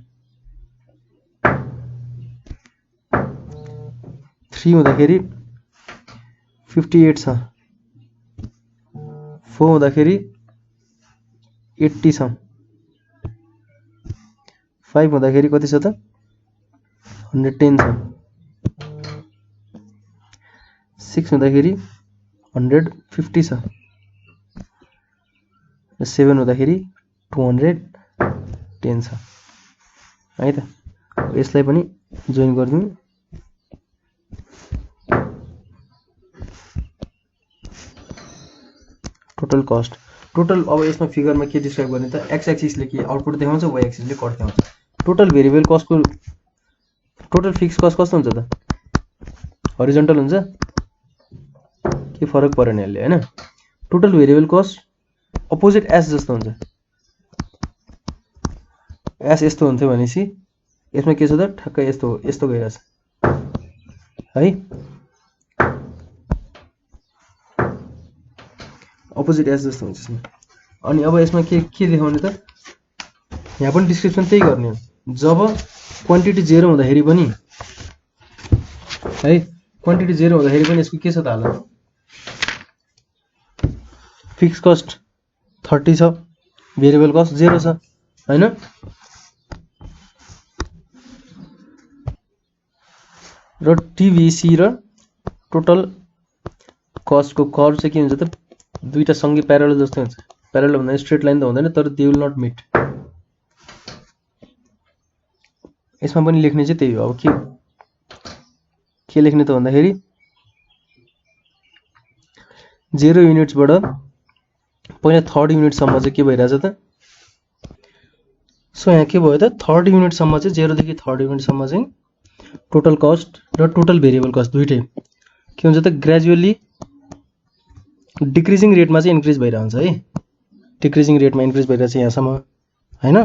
S1: 3 हुँदाखेरि 58 छ 4 हुँदाखेरि 80 छ 5 हुँदाखेरि कति छ त 110 छ 6 हुँदाखेरि 150 छ 7 हुँदाखेरि 210 छ है त यसलाई पनि जोइन गर्दिनु टोटल कस्ट टोटल अब यसमा फिगरमा के डिस्क्राइब गर्ने त एक्स एक्सिसले के आउटपुट देखाउँछ वाइ एक्सिसले कस्ट देखाउँछ टोटल भेरिएबल कस्टको टोटल फिक्स कस्ट कस्तो हुन्छ त हरिजन्टल हुन्छ के फरक परेन यसले हैन total variable cost opposite S जस्तो हुन्छ एस यस्तो हुन्थ्यो भनेपछि यसमा के छ त ठक्कै यस्तो गइरहेछ है अपोजिट एस जस्तो हुन्छ यसमा अनि अब यसमा के देखाउने त यहाँ पनि डिस्क्रिप्सन त्यही गर्ने हो जब क्वान्टिटी 0 हुँदाखेरि पनि है क्वान्टिटी 0 हुँदाखेरि पनि यसको के छ त हालत फिक्स कस्ट 30 छ भेरिएबल कस्ट 0 छ हैन र टिभिसी र टोटल कस्टको कर्व चाहिँ के हुन्छ त दुईटा सँगै प्यारलल जस्तै हुन्छ प्यारलल भन्दा स्ट्रेट लाइन त हुँदैन तर दे विल नट मिट यसमा पनि लेख्ने चाहिँ त्यही हो अब के लेख्ने त भन्दाखेरि 0 युनिट्सबाट पहिला थर्ड युनिटसम्म चाहिँ के भइरहेछ त सो यहाँ के भयो त थर्ड युनिटसम्म चाहिँ 0 देखि थर्ड युनिटसम्म चाहिँ टोटल कस्ट र टोटल भेरिएबल कस्ट दुईटै के हुन्छ त ग्रेजुअली डिक्रिजिङ रेटमा चाहिँ इन्क्रिज भइरहन्छ है डिक्रिजिङ रेटमा इन्क्रिज भइरहेछ यहाँसम्म हैन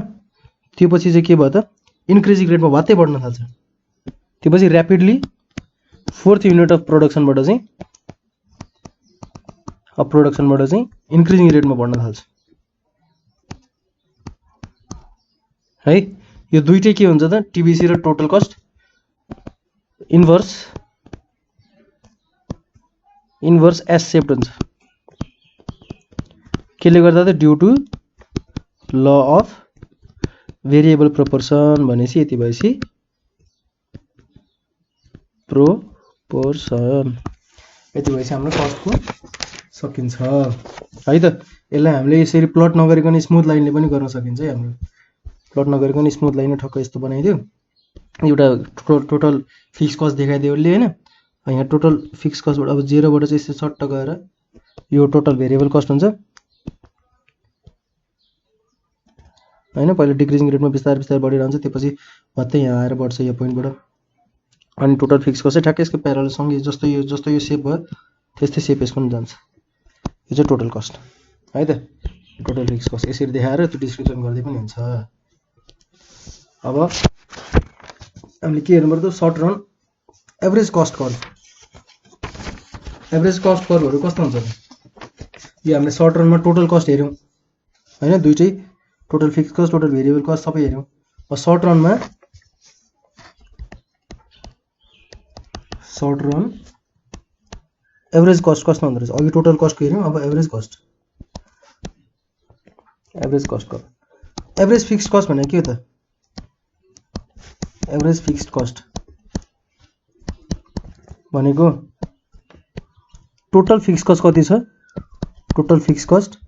S1: त्यसपछि चाहिँ के भयो त इन्क्रिजिङ रेटमा वात्तै बढ्न थाल्छ त्यसपछि र्यापिडली फोर्थ युनिट अफ प्रोडक्सनबाट चाहिँ इन्क्रिजिङ रेटमा बढ्न थाल्छ है यो दुईटै के हुन्छ त टिबिसी र total cost inverse S shaped हुन्छ केले गर्दा त due to law of variable proportion भनेपछि यति भएपछि प्रोपोर्सन। यति भएपछि हाम्रो कस्टको सकिन्छ है त। यसलाई हामीले यसरी प्लट नगरिकन स्मुथ लाइनले पनि गर्न सकिन्छ है। हाम्रो प्लट नगरिकन स्मुथ लाइन ठक्क यस्तो बनाइदियो, एउटा टोटल फिक्स कस्ट देखाइदियो उसले होइन। यहाँ टोटल फिक्स कस्टबाट अब 0बाट चाहिँ यस्तो सट्ट गएर यो टोटल भेरिएबल कस्ट हुन्छ होइन। पहिला डिक्रिजिङ रेटमा बिस्तारै बिस्तारै बढिरहन्छ, त्यसपछि भत्तै यहाँ आएर बढ्छ यो पोइन्टबाट। अनि टोटल फिक्स कस्ट चाहिँ ठ्याक्कै यसको प्यारलसँगै जस्तो यो सेप भयो त्यस्तै सेप यसको पनि जान्छ। यो चाहिँ टोटल कस्ट है त। टोटल फिक्स कस्ट यसरी देखाएर त्यो डिस्क्रिप्सन गर्दै पनि हुन्छ। अब हामीले के हेर्नु पर्छ, short run average cost curve. Average cost कर्भहरू कस्तो हुन्छ त, यो हामीले सर्ट रनमा टोटल कस्ट हेऱ्यौँ होइन, दुइटै total fix cost total variable cost सबै हेऱ्यौँ। अब सर्ट रन एभरेज कस्ट कस्तो हुँदो रहेछ। अघि टोटल कस्टको हेऱ्यौँ, अब average cost curve. Average fix cost भनेको के हो त, एभरेज फिक्स्ड कस्ट भनेको टोटल फिक्स कस्ट कति छ, total fix cost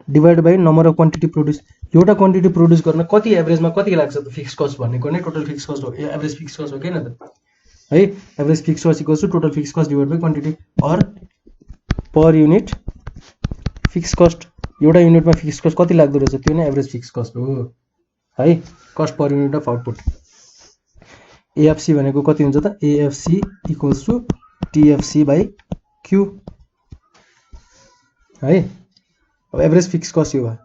S1: divide by number of quantity produce. एउटा क्वान्टिटी प्रोड्युस गर्न कति एभरेजमा कति लाग्छ त फिक्स कस्ट भनेको नै टोटल फिक्स कस्ट हो, एभरेज फिक्स कस्ट हो किन त है। Average fix cost equals to total fix cost divide by quantity or per unit fix cost. एउटा युनिटमा फिक्स कस्ट कति लाग्दो रहेछ त्यो नै एभरेज फिक्स कस्ट हो है, cost per unit of output. AFC भनेको कति हुन्छ त, AFC equals to TFC by Q है। अब एभरेज फिक्स कस्ट यो भयो।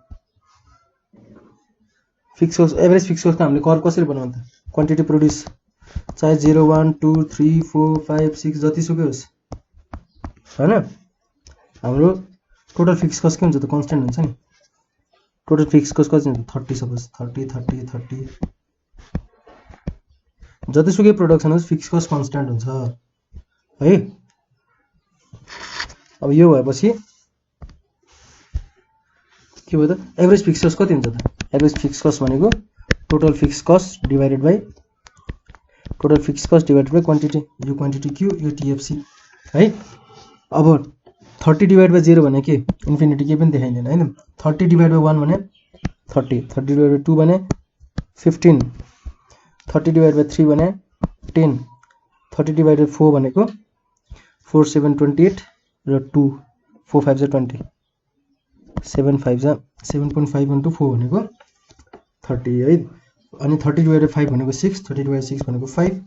S1: Fix cost average fix cost हामीले कर्भ कसरी बनाउनु त, क्वान्टिटी प्रोड्युस चाहे 0 1 2 3 4 5 6 जतिसुकै होस् होइन। हाम्रो टोटल फिक्स कस्ट के हुन्छ त, कन्स्टेन्ट हुन्छ नि। टोटल फिक्स कस्ट कति हुन्छ 30, सपोज 30 जतिसुकै प्रोडक्सन होस् फिक्स कस्ट कन्स्टेन्ट हुन्छ है। अब यो भएपछि के भयो त, एभरेज फिक्स कस्ट कति हुन्छ त, एभरेज फिक्स कस्ट भनेको total fix cost divided by quantity. यो क्वान्टिटी क्यू, यो टिएफसी है। अब 30 डिवाइड बाई 0 भने के, इन्फिनिटी केही पनि देखाइँदैन होइन। 30 डिवाइड बाई 1 भने 30 डिवाइड बाई 2 भने 15, 30 डिवाइड बाई 3 भने 10, 30 डिवाइड बाई 4 भनेको 4 7 28 र 2 4 5 20, 7 5 7.5 into 4 भनेको 30 है। अनि 30 डिवाइड बाई 5 भनेको 6, 30 डिवाइड 6 भनेको 5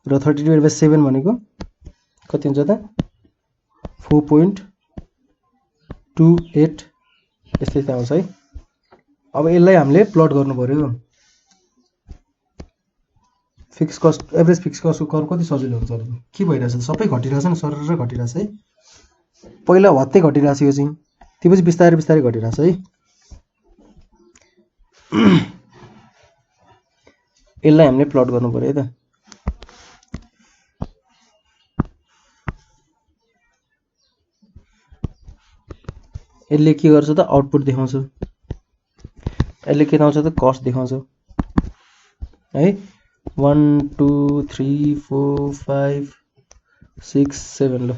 S1: र 30 डिवाइड बाई 7 भनेको कति हुन्छ त 4.28 यस्तै आउँछ है। अब यसलाई हामीले प्लट गर्नु पर्यो। फिक्स कस्ट एभरेज फिक्स कस्टको कर्भ कति सजिलो हुन्छ, के भइरहेछ सबै घटिरहेछ नि, सरर घटिरहेछ है। पहिला हत्तै घटिरहेछ यो चाहिँ, त्यसपछि बिस्तारै बिस्तारै घटिरहेछ है। यसलाई हामीले प्लट गर्नु पर्यो है त। यसले के गर्छ त, आउटपुट देखाउँछ। यसले के देखाउँछ त, कस्ट देखाउँछ है। 1 2 3 4 5 6 7 ल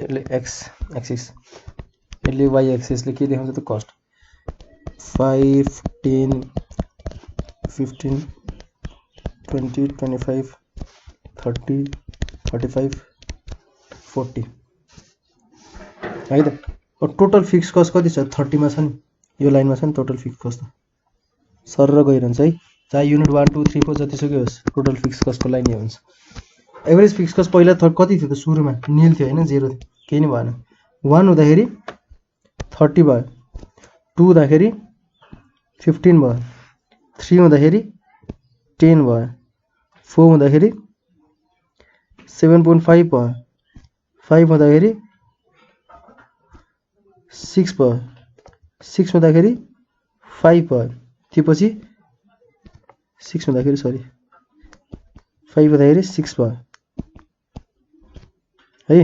S1: यसले एक्स एक्सिस, यसले वाइ एक्सिसले के देखाउँछ त, कस्ट 5 10 15 20 25 30 35 40 है त। टोटल फिक्स कस्ट कति छ, 30 मा छ नि, यो लाइनमा छ नि टोटल फिक्स कस्ट त सरर गइरहन्छ है। चाहे युनिट 1 2 3 4 जतिसुकै होस् टोटल फिक्स कस्टको लाइन यो हुन्छ। एभरेज फिक्स कस्ट पहिला कति थियो त, सुरुमा निल थियो होइन, 0 थियो, केही नै भएन। 1 हुँदाखेरि 30 भयो, 2 हुँदाखेरि 15 भयो, 3 हुँदाखेरि 10 भयो, 4 हुँदाखेरि 7.5 भयो, 5 हुँदाखेरि 6 भयो, 6 हुँदाखेरि 5 भयो, त्यसपछि 6 हुँदाखेरि 5 हुँदाखेरि 6 भयो है,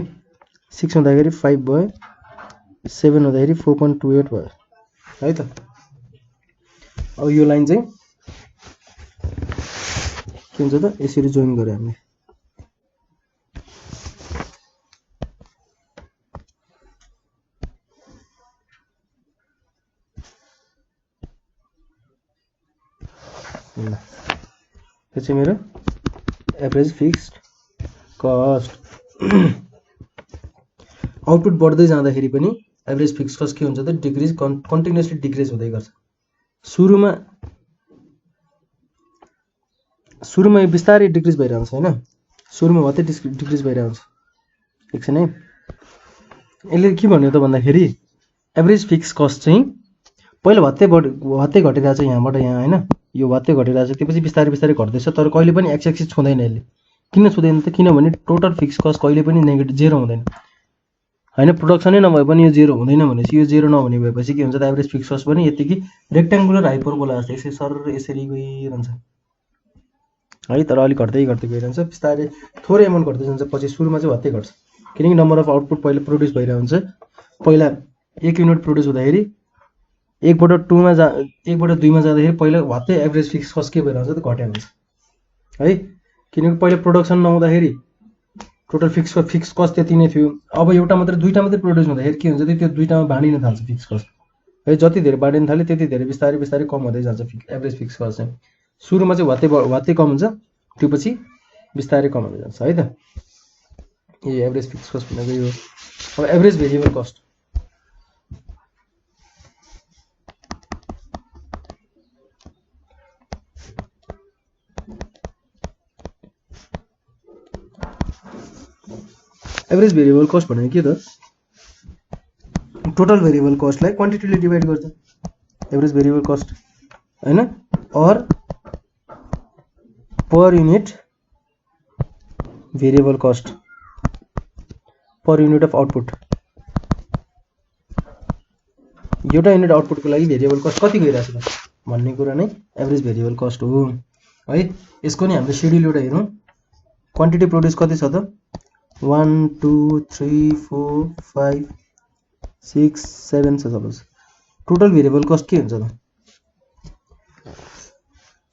S1: 6 हुँदाखेरि 5 भयो, 7 हुँदाखेरि 4.28 भयो है त। अब यो लाइन चाहिँ के हुन्छ त यसरी जोइन गरे हामीले यो चाहिँ मेरो एभरेज फिक्स्ड कस्ट आउटपुट बढ्दै जाँदाखेरि पनि एभरेज फिक्स्ड कस्ट के हुन्छ त डिक्रिज कन्टिन्युअसली डिक्रिज हुँदै गर्छ सुरुमा यो बिस्तारै डिक्रिज भइरहन्छ हैन सुरुमा भत्तै डिक्रिज भइरहन्छ एकछिन है यसले के भन्यो त भन्दाखेरि एभरेज फिक्स्ड कस्ट चाहिँ पहिला भत्तै घटेर छ यहाँबाट यहाँ हैन यो भत्तै घटेर छ त्यसपछि बिस्तारै बिस्तारै घट्दैछ तर कहिले पनि एक्स एक्सिस छुँदैन यसले किन छुँदैन त किनभने टोटल फिक्स्ड कस्ट कहिले पनि नेगेटिभ जेरो हुँदैन हैन प्रोडक्सनै नभए पनि यो जेरो हुँदैन भनेपछि यो जेरो नहुने भएपछि के हुन्छ त एभरेज फिक्स्ड कस्ट पनि यतिकै रेक्ट्याङ्गुलर हाइपरबोला जस्तै यसरी सर यसरी गइरहन्छ है तर अलि घट्दै गइरहन्छ बिस्तारै थोरै एमाउन्ट घट्दै जान्छ पछि सुरुमा चाहिँ भत्तै घट्छ किनकि नम्बर अफ आउटपुट पहिला प्रोड्युस भइरहन्छ पहिला 1 युनिट प्रोड्युस हुँदाखेरि 1 बाट 2 मा 1 बाट 2 मा जाँदाखेरि पहिला भत्तै एभरेज फिक्स्ड कस्ट के भइरहन्छ त घट्या हुन्छ है किनकि पहिला प्रोडक्सन नहुँदाखेरि टोटल फिक्स्ड कस्ट त्यति नै थियो अब एउटा मात्र दुईटा मात्रै प्रोड्युस हुँदाखेरि के हुन्छ त त्यो दुईटामा बाँडिन थाल्छ फिक्स्ड कस्ट है जति धेरै बाँडिन थाल्यो त्यति धेरै बिस्तारै बिस्तारै कम हुँदै जान्छ एभरेज फिक्स्ड कस्ट चाहिँ सुरुमा चाहिँ भत्तै कम हुन्छ त्यो पछि बिस्तारै कम हुँदै जान्छ है त यो एभरेज फिक्स्ड कस्ट भनेको यो अब average variable cost average variable cost भनेको के त टोटल भेरिएबल कस्टलाई क्वान्टिटीले डिभाइड गर्छ एभरेज भेरिएबल कस्ट हैन और per unit variable cost per unit of output एउटा युनिट आउटपुटको लागि भेरिएबल कस्ट कति गइरहेछ त भन्ने कुरा नै एभरेज भेरिएबल कस्ट हो है यसको नि हामीले शेड्युल एउटा हेरौँ क्वान्टिटी प्रोड्युस कति छ त 1 2 3 4 5 6 7 छ सपोज टोटल भेरिएबल कस्ट के हुन्छ त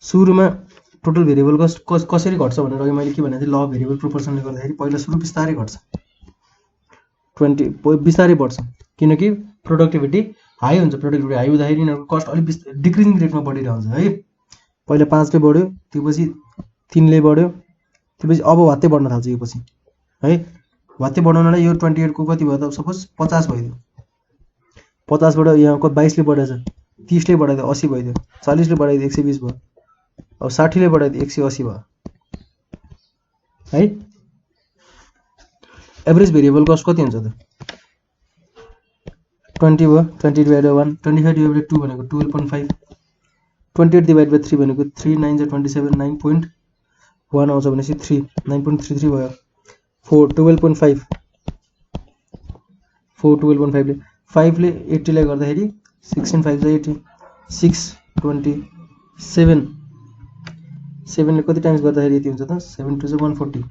S1: सुरुमा टोटल भेरिएबल कस्ट कसरी घट्छ भनेर अघि मैले के भनेको थिएँ ल भेरिएबल प्रोपोर्सनले गर्दाखेरि पहिला सुरु बिस्तारै घट्छ 20 बिस्तारै बढ्छ किनकि प्रोडक्टिभिटी हाई हुन्छ प्रोडक्टिभिटी हाई हुँदाखेरि यिनीहरूको कस्ट अलिक डिक्रिजिङ रेटमा बढिरहन्छ है पहिला 5 ले बढ्यो त्यसपछि 3 ले बढ्यो त्यसपछि अब भत्तै बढ्न थाल्छ यो पछि है भत्तै बढाउनलाई यो 28 को कति भयो त सपोज 50 भइदियो 50 बाट यहाँको 22 ले बढेछ 30 ले बढाइदियो 80 भइदियो 40 ले बढाइदियो 120 भयो अब 60 ले बढाइदियो 180 भयो है एभरेज भेरिएबल कस्ट कति हुन्छ त 20 भयो 20 डिवाइडेड बाइ 1 25 डिवाइडेड बाइ 2 भनेको 12.5 28 डिवाइडेड बाइ 3 भनेको 3 9 जा 27 9.1 आउँछ भनेपछि 3 9.33 भयो 4 12.5 4 12.5 ले 5 ले 80 लाई गर्दाखेरि 16 5 जा 80 6 27 7 ले कति टाइम्स गर्दाखेरि यति हुन्छ त 7 2 जा 140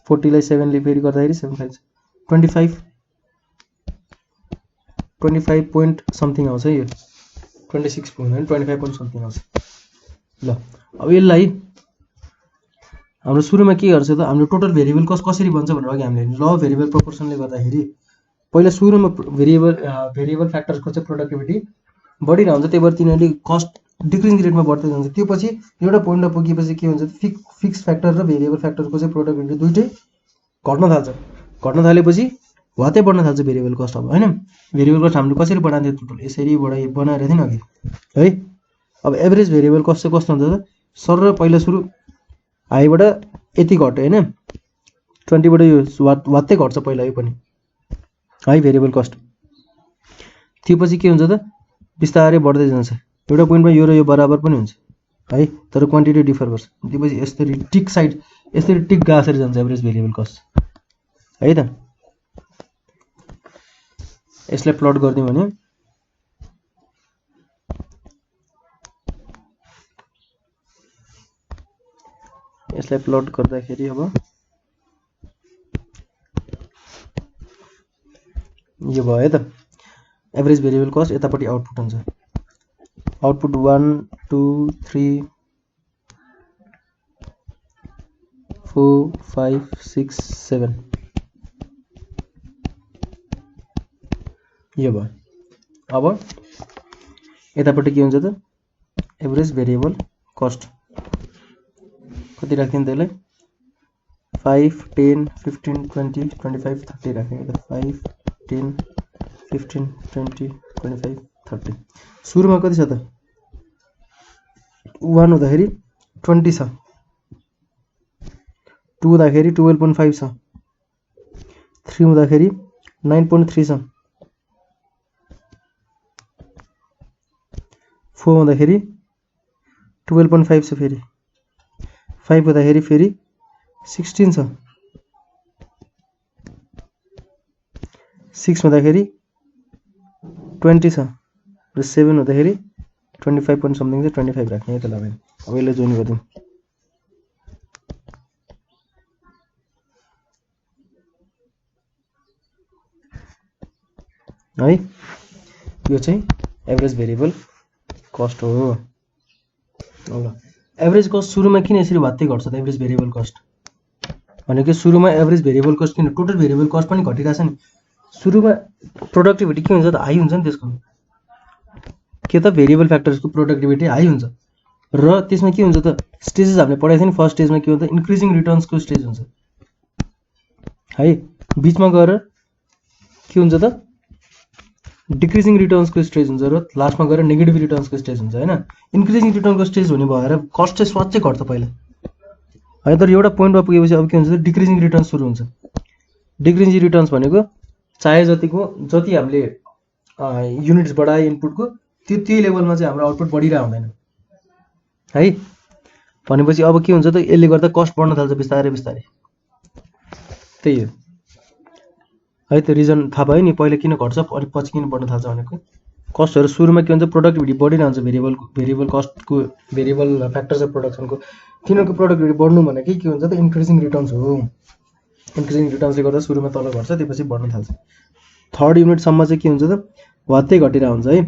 S1: 40 लाई 7 ले फेरि गर्दाखेरि 7 5 25 point समथिङ आउँछ यो 26 point 25 point समथिङ आउँछ ल अब यसलाई हाम्रो सुरुमा के गर्छ त हाम्रो टोटल भेरिएबल कस्ट कसरी बन्छ भनेर अघि हामीले ल भेरिएबल प्रोपोर्सनले गर्दाखेरि पहिला सुरुमा भेरिएबल फ्याक्टर्सको चाहिँ प्रोडक्टिभिटी बढिरहन्छ त्यही भएर तिनीहरूले कस्ट डिक्रिजिङ रेटमा बढ्दै जान्छ त्यो पछि एउटा पोइन्टमा पुगेपछि के हुन्छ फिक्स फ्याक्टर र भेरिएबल फ्याक्टरको चाहिँ प्रोडक्टिभिटी दुईटै घट्न थालेपछि भत्तै बढ्न थाल्छ भेरिएबल कस्ट अब हैन भेरिएबल कस्ट हामीले कसरी बढाउँदै टोटल यसरी बनाएर थिएन अघि है अब एभरेज भेरिएबल कस्ट चाहिँ कस्तो हुन्छ त सर पहिला सुरु हाईबाट यति घट्यो हैन 20 बाट यो भत्तै घट्छ पहिला यो पनि हाई भेरिएबल कस्ट त्यसपछि के हुन्छ त बिस्तारै बढ्दै जान्छ एउटा पोइन्टमा यो र यो बराबर पनि हुन्छ है तर क्वान्टिटी डिफर गर्छ त्यसपछि यसरी टिक गासेर जान्छ एभरेज भेरिएबल कस्ट है त यसलाई प्लट गर्दियौ भने यसलाई प्लट गर्दाखेरि अब यो भयो त एभरेज भेरिएबल कस्ट यतापट्टि आउटपुट हुन्छ आउटपुट 1 2 3 4 5 6 7 यो भयो। अब यतापट्टि के हुन्छ त एभरेज भेरिएबल कस्ट कति राख्ने त्यसलाई 5 10 15 20 25 30 राख्ने त 5 10 15 20 25 30 सुरुमा कति छ त 1 हुँदाखेरि 20 छ 2 हुँदाखेरि 12.5 छ 3 हुँदाखेरि 9.3 छ 4 हुँदाखेरि 12.5 छ फेरि 5 हुँदाखेरि फेरि 16 छ 6 हुँदाखेरि 20 छ र 7 हुँदाखेरि 25 point something छ 25 राख्ने त ल अब यसले जोइन गर्दिउँ है यो चाहिँ एभरेज भेरिएबल कस्ट हो। ल एभरेज कस्ट सुरुमा किन यसरी भत्तै घट्छ त एभरेज भेरिएबल कस्ट भनेको सुरुमा एभरेज भेरिएबल कस्ट किन टोटल भेरिएबल कस्ट पनि घटिरहेछ नि सुरुमा प्रोडक्टिभिटी के हुन्छ त हाई हुन्छ नि त्यसको के त भेरिएबल फ्याक्टर्सको प्रोडक्टिभिटी हाई हुन्छ र त्यसमा के हुन्छ त स्टेजेस हामीले पढाएको थियो नि फर्स्ट स्टेजमा के हुन्छ इन्क्रिजिङ रिटर्न्सको स्टेज हुन्छ है बीचमा गएर के हुन्छ त डिक्रिजिङ रिटर्न्सको स्टेज हुन्छ र लास्टमा गएर नेगेटिभ रिटर्न्सको स्टेज हुन्छ हैन इन्क्रिजिङ रिटर्नको स्टेज हुने भएर कस्ट चाहिँ स्वाच्चै घट्छ पहिला है तर एउटा पोइन्टमा पुगेपछि अब के हुन्छ त डिक्रिजिङ रिटर्न्स सुरु हुन्छ डिक्रिजिङ रिटर्न्स भनेको चाहे जति हामीले युनिट्स बढाए इनपुटको त्यही लेभलमा चाहिँ हाम्रो आउटपुट बढिरहेको हुँदैन है भनेपछि अब के हुन्छ त यसले गर्दा कस्ट बढ्न थाल्छ बिस्तारै बिस्तारै त्यही हो है त रिजन थाहा भयो नि पहिला किन घट्छ अनि पछि किन बढ्न थाल्छ भनेको कस्टहरु सुरुमा के हुन्छ प्रोडक्टिभिटी बढिरहन्छ भेरिएबल कस्टको भेरिएबल फ्याक्टर्स अफ प्रोडक्सनको तिनीहरुको प्रोडक्टिभिटी बढ्नु भनेकै के हुन्छ त इन्क्रिजिङ रिटर्न्स हो इन्क्रिजिङ रिटर्न्सले गर्दा सुरुमा तल घट्छ त्यसपछि बढ्न थाल्छ थर्ड युनिट सम्म चाहिँ के हुन्छ त वात्तै घटिरा हुन्छ है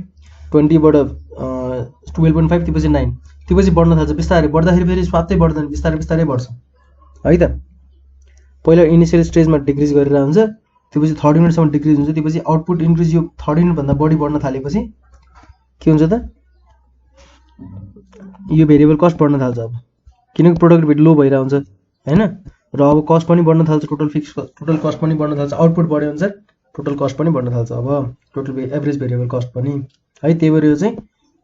S1: 20 बाट 12.5 त्यसपछि 9 त्यसपछि बढ्न थाल्छ बिस्तारै बढ्दाखेरि फेरि स्वात्तै बढ्दैन बिस्तारै बिस्तारै बढ्छ है त पहिला इनिशियल स्टेजमा डिक्रिज गरेर हुन्छ त्यसपछि थर्ड युनिटसम्म डिक्रिज हुन्छ त्यसपछि आउटपुट इन्क्रिज यो थर्ड युनिट भन्दा बढी बढ्न थालेपछि के हुन्छ त यो भेरिएबल कस्ट बढ्न थाल्छ अब किनकि प्रोडक्टिभिटी लो भइरा हुन्छ हैन र अब कस्ट पनि बढ्न थाल्छ टोटल कस्ट पनि बढ्न थाल्छ आउटपुट बढ्यो अनुसार टोटल कस्ट पनि बढ्न थाल्छ अब टोटल एभरेज भेरिएबल कस्ट पनि है त्यही भएर यो चाहिँ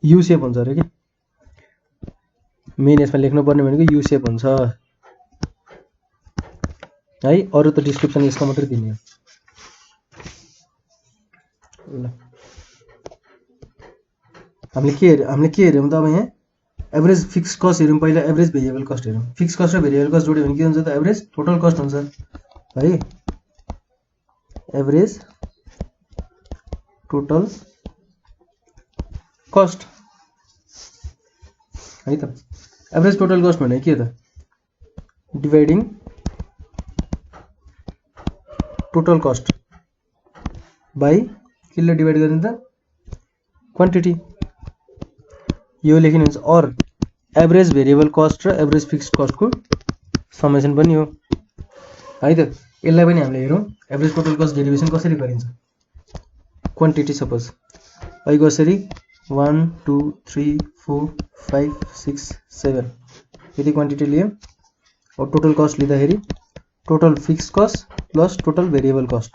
S1: यु शेप हुन्छ रे के मेन यसमा लेख्नु पर्ने भनेको यु शेप हुन्छ है अरु त डिस्क्रिप्सन यसको मात्र दिने हो ल हामीले के हेर्यौं त अब यहाँ एभरेज फिक्स कस्ट हेरौं पहिला एभरेज भेरिएबल कस्ट हेरौं फिक्स कस्ट र भेरिएबल कस्ट जोड्यो भने के हुन्छ त एभरेज टोटल कस्ट हुन्छ है एभरेज टोटल कस्ट है त एभरेज टोटल कस्ट भने के त डिवाइडिङ टोटल कस्ट बाइ केले डिवाइड गर्ने त क्वान्टिटी यो लेखिनु हुन्छ अर एभरेज भेरिएबल कस्ट र एभरेज फिक्स्ड कस्टको समेसन पनि हो है त यसलाई पनि हामीले हेरौं एभरेज टोटल कस्ट डेरिभेसन कसरी गरिन्छ क्वान्टिटी सपोज है कसरी 1 2 3 4 5 6 7 यदि क्वान्टिटी लियो अब टोटल कस्ट लिँदाखेरि total fixed cost plus total variable cost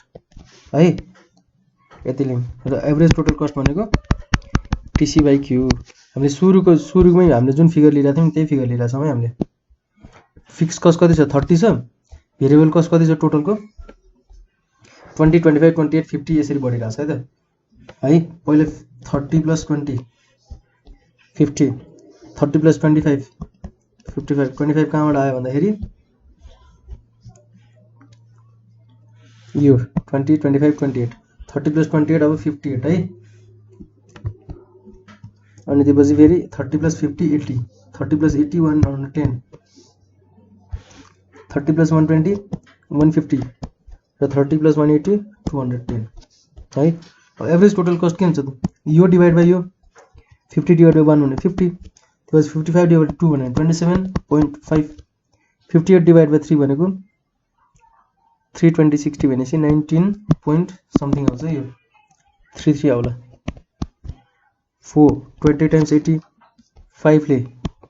S1: है यति लियौं र एभरेज टोटल कस्ट भनेको टीसी बाइ क्यू हामीले सुरुमै हामीले जुन फिगर लिइरा थियौं त्यही फिगर लिइरा छौं है हामीले फिक्स्ड कस्ट कति छ 30 छ भेरिएबल कस्ट कति छ टोटलको 20 25 28 50 यसरी बढिरा छ है त है पहिले 30 + 20 50 30 + 25 55 25 कहाँबाट आयो भन्दाखेरि यो 20 25 28 30 + 28 अब 58 है अनि त्यसपछि फेरि 30 + 50 80 30 + 80 110 30 + 120 150 र 30 + 180 210 है अब एभरेज टोटल कस्ट के हुन्छ त यो डिवाइड बाइ यो 50 डिवाइड बाई 1 भने 50, त्यसपछि 55 डिवाइड बाई 2 भने 27.5, 58 डिवाइड बाई 3 भनेको 320/60 भनेपछि 19 point समथिङ आउँछ, यो 33 आउला। 4 20 टाइम्स 80, 5 ले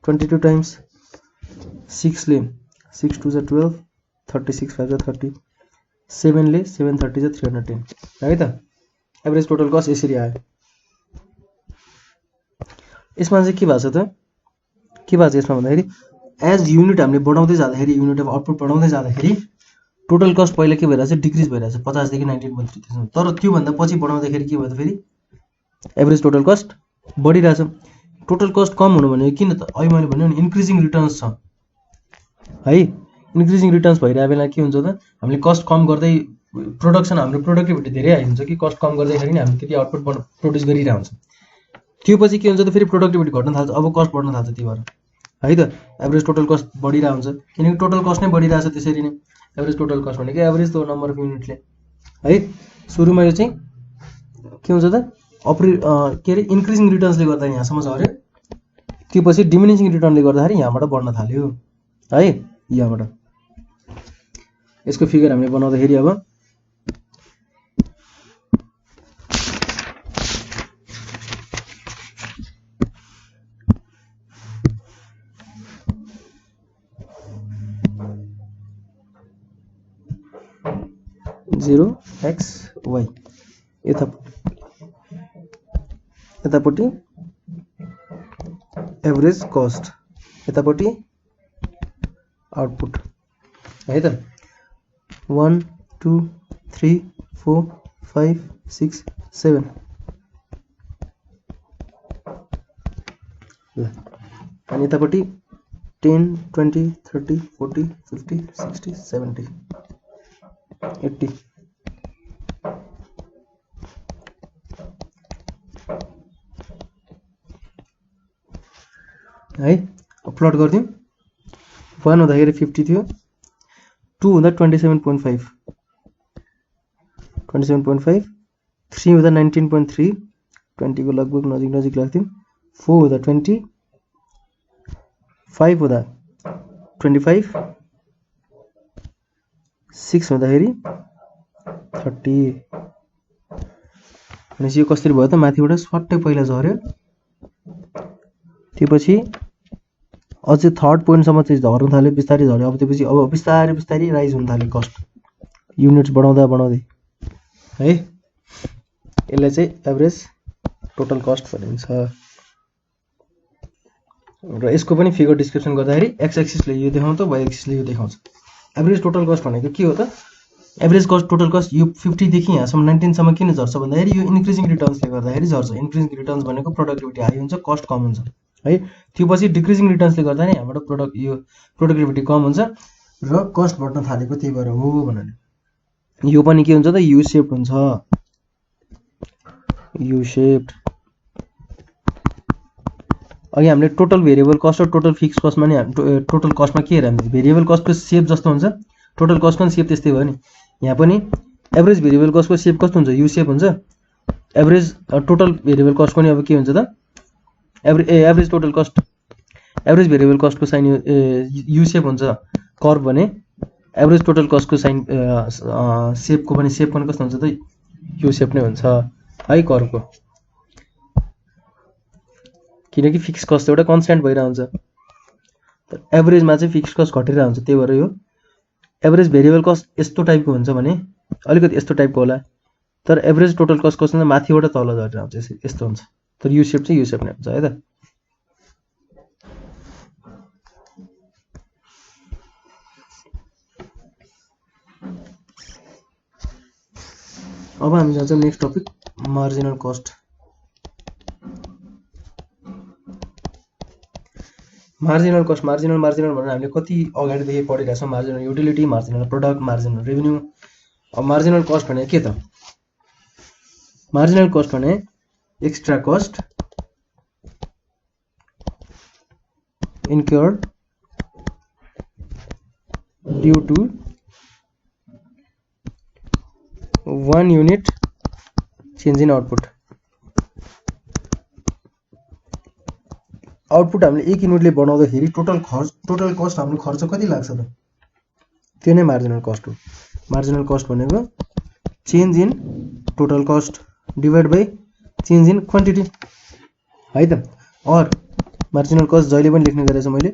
S1: 22 टाइम्स, 6 ले 6 2 12, 36 5 30, 7 ले 7 30 310 है त। एभरेज टोटल कस्ट यसरी आयो। यसमा चाहिँ के भएको छ त, के भएको छ यसमा भन्दाखेरि एज युनिट हामीले बढाउँदै जाँदाखेरि, युनिट अफ आउटपुट बढाउँदै जाँदाखेरि टोटल कस्ट पहिला के भइरहेछ, डिक्रिज भइरहेछ 50 देखि 19.3। तर त्योभन्दा पछि बढाउँदाखेरि के भयो त, फेरि एभरेज टोटल कस्ट बढिरहेछ। टोटल कस्ट कम हुनु भनेको किन त, अहिले मैले भन्यो नि इन्क्रिजिङ रिटर्न्स छ है। इन्क्रिजिङ रिटर्न्स भइरहेको बेला के हुन्छ त, हामीले कस्ट कम गर्दै प्रोडक्सन, हाम्रो प्रोडक्टिभिटी धेरै हाई हुन्छ कि कस्ट कम गर्दाखेरि नि हामीले त्यति आउटपुट प्रोड्युस गरिरहेको हुन्छ। त्यो पछि के हुन्छ त, फेरि प्रोडक्टिभिटी घट्न थाल्छ, अब कस्ट बढ्न थाल्छ। त्यही भएर है त एभरेज टोटल कस्ट बढिरहेको हुन्छ, किनकि टोटल कस्ट नै बढिरहेछ। त्यसरी नै एभरेज टोटल कस्ट भनेको एभरेज त नम्बर अफ युनिटले है। सुरुमा यो चाहिँ के हुन्छ त, के अरे इन्क्रिजिङ रिटर्न्सले गर्दा यहाँसम्म झऱ्यो, त्यो पछि डिमिनिसिङ रिटर्नले गर्दाखेरि यहाँबाट बढ्न थाल्यो है। यहाँबाट यसको फिगर हामीले बनाउँदाखेरि अब जीरो एक्स वाई यतापट्टि एभरेज कस्ट, यतापट्टि आउटपुट है त। 1 2 3 4 5 6 7 ल, अनि यतापट्टि 10 20 30 40 50 60 70 80 है। प्लट गरिदिउँ। 1 हुँदाखेरि 50 थियो, 2 हुँदा 27.5, 27.5, 3 हुँदा 19.3, 20 को लगभग नजिक नजिक लाग्थ्यो, 4 हुँदा 20, 5 हुँदा 25, 6 हुँदाखेरि 30। भनेपछि यो कसरी भयो त, माथिबाट सट्टै पहिला झऱ्यो, त्यसपछि अझै थर्ड पोइन्टसम्म चाहिँ झर्न थाल्यो, बिस्तारै झऱ्यो। अब त्यसपछि अब बिस्तारै बिस्तारै राइज हुन थाल्यो कस्ट, युनिट्स बढाउँदा बढाउँदै है। यसलाई चाहिँ एभरेज टोटल कस्ट भनिन्छ। र यसको पनि फिगर डिस्क्रिप्सन गर्दाखेरि एक्स एक्सिसले यो देखाउँछ, वाइ एक्सिसले यो देखाउँछ। एभरेज टोटल कस्ट भनेको के हो त, एभरेज कस्ट टोटल कस्ट यो 50 देखि यहाँसम्म 19 सम्म किन झर्छ भन्दाखेरि यो इन्क्रिजिङ रिटर्न्सले गर्दाखेरि झर्छ। इन्क्रिजिङ रिटर्न्स भनेको प्रोडक्टिभिटी हाई हुन्छ, कस्ट कम हुन्छ है। त्यो पछि डिक्रिजिङ रिटर्न्सले गर्दा नि यहाँबाट यो प्रोडक्टिभिटी कम हुन्छ र कस्ट बढ्न थालेको, त्यही भएर हो भनेर। यो पनि के हुन्छ त, यु शेप्ड हुन्छ, यु शेप्ड। अघि हामीले टोटल भेरिएबल कस्ट र टोटल फिक्स कस्टमा नि टोटल कस्टमा के हेर्यो हामीले, भेरिएबल कस्टको सेप जस्तो हुन्छ, टोटल कस्टको पनि सेप त्यस्तै भयो नि। यहाँ पनि एभरेज भेरिएबल कस्टको सेप कस्तो हुन्छ, यु शेप हुन्छ। एभरेज टोटल भेरिएबल कस्टको नि अब के हुन्छ त, average total cost, average variable कस्टको साइन यु शेप हुन्छ कर्व भने, एभरेज टोटल कस्टको साइन सेपको पनि कस्तो हुन्छ त, यु शेप नै हुन्छ है कर्वको। किनकि फिक्स कस्ट एउटा कन्स्ट्यान्ट भइरहेको हुन्छ, तर एभरेजमा चाहिँ फिक्स कस्ट घटिरहेको हुन्छ। त्यही भएर यो एभरेज भेरिएबल कस्ट यस्तो टाइपको हुन्छ भने अलिकति यस्तो टाइपको होला, तर एभरेज टोटल कस्ट कस्तो हुन्छ, माथिबाट तल झरेर आउँछ, यस्तो हुन्छ। तर यु शेप चाहिँ यु शेप नै हुन्छ है त। अब हामी जान्छौँ next topic, marginal cost. Marginal cost, marginal भनेर हामीले कति अगाडिदेखि पढिरहेछौँ, marginal utility, marginal product, marginal revenue. अब मार्जिनल कस्ट भने के त, मार्जिनल कस्ट भने extra cost incurred due to 1 unit change in output। Output हामीले 1 युनिटले बनाउँदाखेरि टोटल कस्ट हाम्रो खर्च कति लाग्छ त त्यो नै मार्जिनल कस्ट हो मार्जिनल कस्ट भनेको change in total cost divide by change in quantity है त और मार्जिनल कस्ट जहिले पनि लेख्ने गरेछ मैले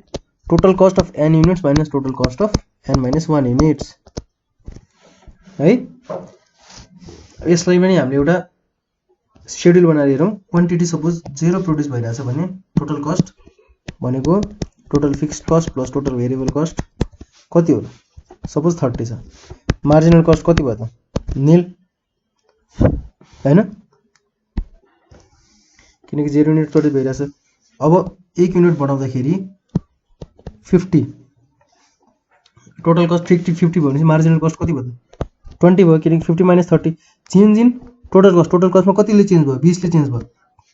S1: total cost of n units minus total cost of n - 1 units है यसलाई पनि हामीले एउटा शेड्युल बनाएर हेरौँ क्वान्टिटी सपोज 0 प्रोड्युस भइराछ भने टोटल कस्ट भनेको total fixed cost plus total variable cost कति हो सपोज 30 छ मार्जिनल कस्ट कति भयो त नील हैन किनकि 0 युनिट प्रोड्युस भइराछ अब 1 युनिट बनाउँदाखेरि 50 टोटल कस्ट 50 भनेपछि मार्जिनल कस्ट कति भयो त 20 भयो किनकि 50 - 30 चेन्ज इन टोटल कस्टमा कतिले चेन्ज भयो 20 ले चेन्ज भयो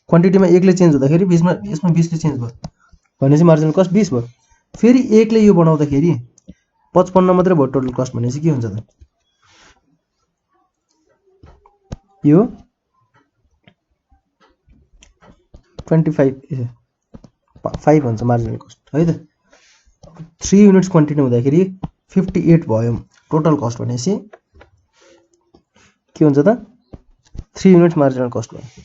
S1: क्वान्टिटीमा 1 ले चेन्ज हुँदाखेरि 20 मा यसमा 20 ले चेन्ज भयो भनेपछि मार्जिनल कस्ट 20 भयो फेरि 1 ले यो बनाउँदाखेरि 55 मात्र भयो टोटल कस्ट भनेपछि के हुन्छ त यो 25 5 हुन्छ मार्जिनल कस्ट है त 3 युनिट्स क्वान्टिटी हुँदाखेरि 58 भयो टोटल कस्ट भनेपछि के हुन्छ त 3 युनिट्स मार्जिनल कस्ट भयो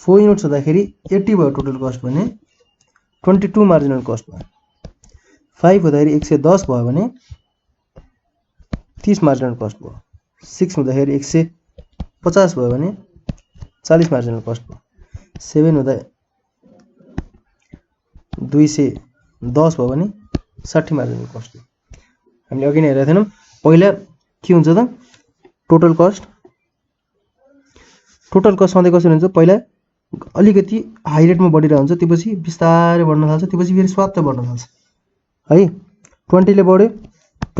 S1: 4 युनिट्स हुँदाखेरि 80 भयो टोटल कस्ट भने 22 मार्जिनल कस्ट भयो 5 हुँदाखेरि 110 भयो भने 30 मार्जिनल कस्ट भयो 6 हुँदाखेरि 150 भयो भने 40 मार्जिनल कस्ट भयो 7 हुँदा 210 भयो भने 60 मार्जिनल कस्ट भयो हामीले अघि नै हेरेका थियौं पहिला के हुन्छ त टोटल कस्ट सधैँ कसरी हुन्छ पहिला अलिकति हाई रेटमा बढिरहेको हुन्छ त्यसपछि बिस्तारै बढ्न थाल्छ त्यसपछि फेरि स्वात्तै बढ्न थाल्छ है 20 ले बढ्यो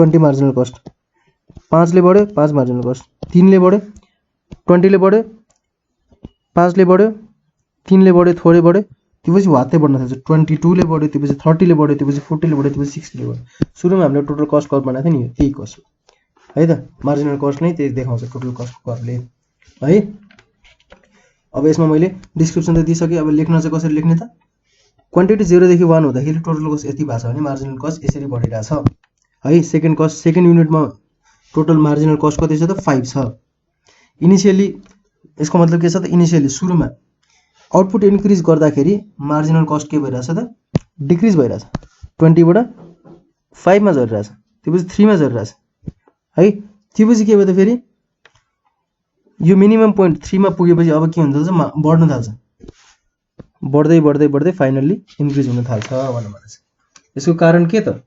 S1: 20 मार्जिनल कस्ट 5 ले बढ्यो 5 मार्जिनल कस्ट 3 ले बढ्यो 20 ले बढ्यो 5 ले बढ्यो 3 ले बढ्यो थोरै बढ्यो त्यसपछि वात्तै बढ्न थाल्छ 22 ले बढ्यो त्यसपछि 30 ले बढ्यो त्यसपछि 40 ले बढ्यो त्यसपछि 60 ले बढ्यो सुरुमा हामीले टोटल कस्ट कर्व बनाएको थियो नि त्यही कस्ट है त मार्जिनल कस्ट नै त्यही देखाउँछ टोटल कस्ट कर्वले है अब यसमा मैले डिस्क्रिप्सन त दिइसके अब लेख्न चाहिँ कसरी लेख्ने त क्वान्टिटी 0 देखि 1 हुँदाखेरि टोटल कस्ट यति भएको छ भने मार्जिनल कस्ट यसरी बढिरहेछ है सेकेन्ड युनिटमा टोटल मार्जिनल कस्ट कति छ त 5 छ इनिशियली यसको मतलब के छ त इनिशियली सुरुमा आउटपुट इन्क्रिज गर्दाखेरि मार्जिनल कस्ट के भइरहेछ त डिक्रिज भइरहेछ 20 बाट 5 मा झरिरहेछ त्यसपछि 3 मा झरिरहेछ है त्यसपछि के भयो त फेरि यो मिनिमम पोइन्ट 3 मा पुगेपछि अब के हुन्छ त बढ्न थाल्छ बढ्दै बढ्दै बढ्दै फाइनली इन्क्रिज हुन थाल्छ भन्नु मन छ यसको कारण के त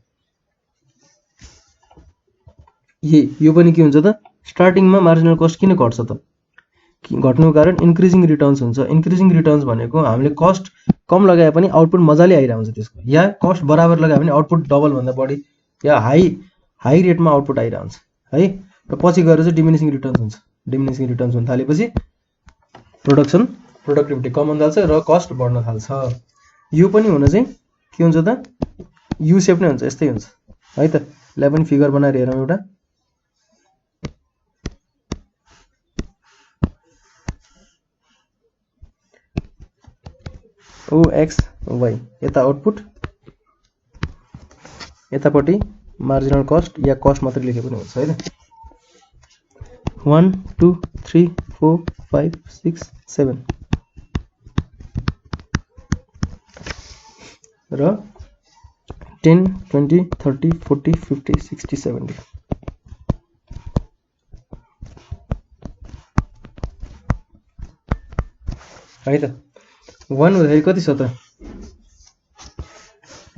S1: यो पनि के हुन्छ त स्टार्टिङमा मार्जिनल कस्ट किन घट्छ त घट्नुको कारण इन्क्रिजिङ रिटर्न्स हुन्छ इन्क्रिजिङ रिटर्न्स भनेको हामीले कस्ट कम लगाए पनि आउटपुट मजाले आइरहेको हुन्छ त्यसको या कस्ट बराबर लगाए पनि आउटपुट डबल भन्दा बढी या हाई रेटमा आउटपुट आइरहेको हुन्छ है र पछि गएर चाहिँ डिमिनिसिङ रिटर्न्स हुन्छ डिमिनिसिङ रिटर्न्स हुन थालेपछि प्रोडक्टिभिटी कम हुन थाल्छ र कस्ट बढ्न थाल्छ यो पनि हुन चाहिँ के हुन्छ त यु शेप नै हुन्छ यस्तै हुन्छ है त लाई पनि फिगर बनाएर हेरौँ एउटा ओ एक्स वाई यता आउटपुट यतापट्टि मार्जिनल कस्ट या कस्ट मात्र लेखे पनि हुन्छ है त 1 2 3 4 5 6 7 र 10 20 30 40 50 60 70 है त 1 हुँदाखेरि कति छ त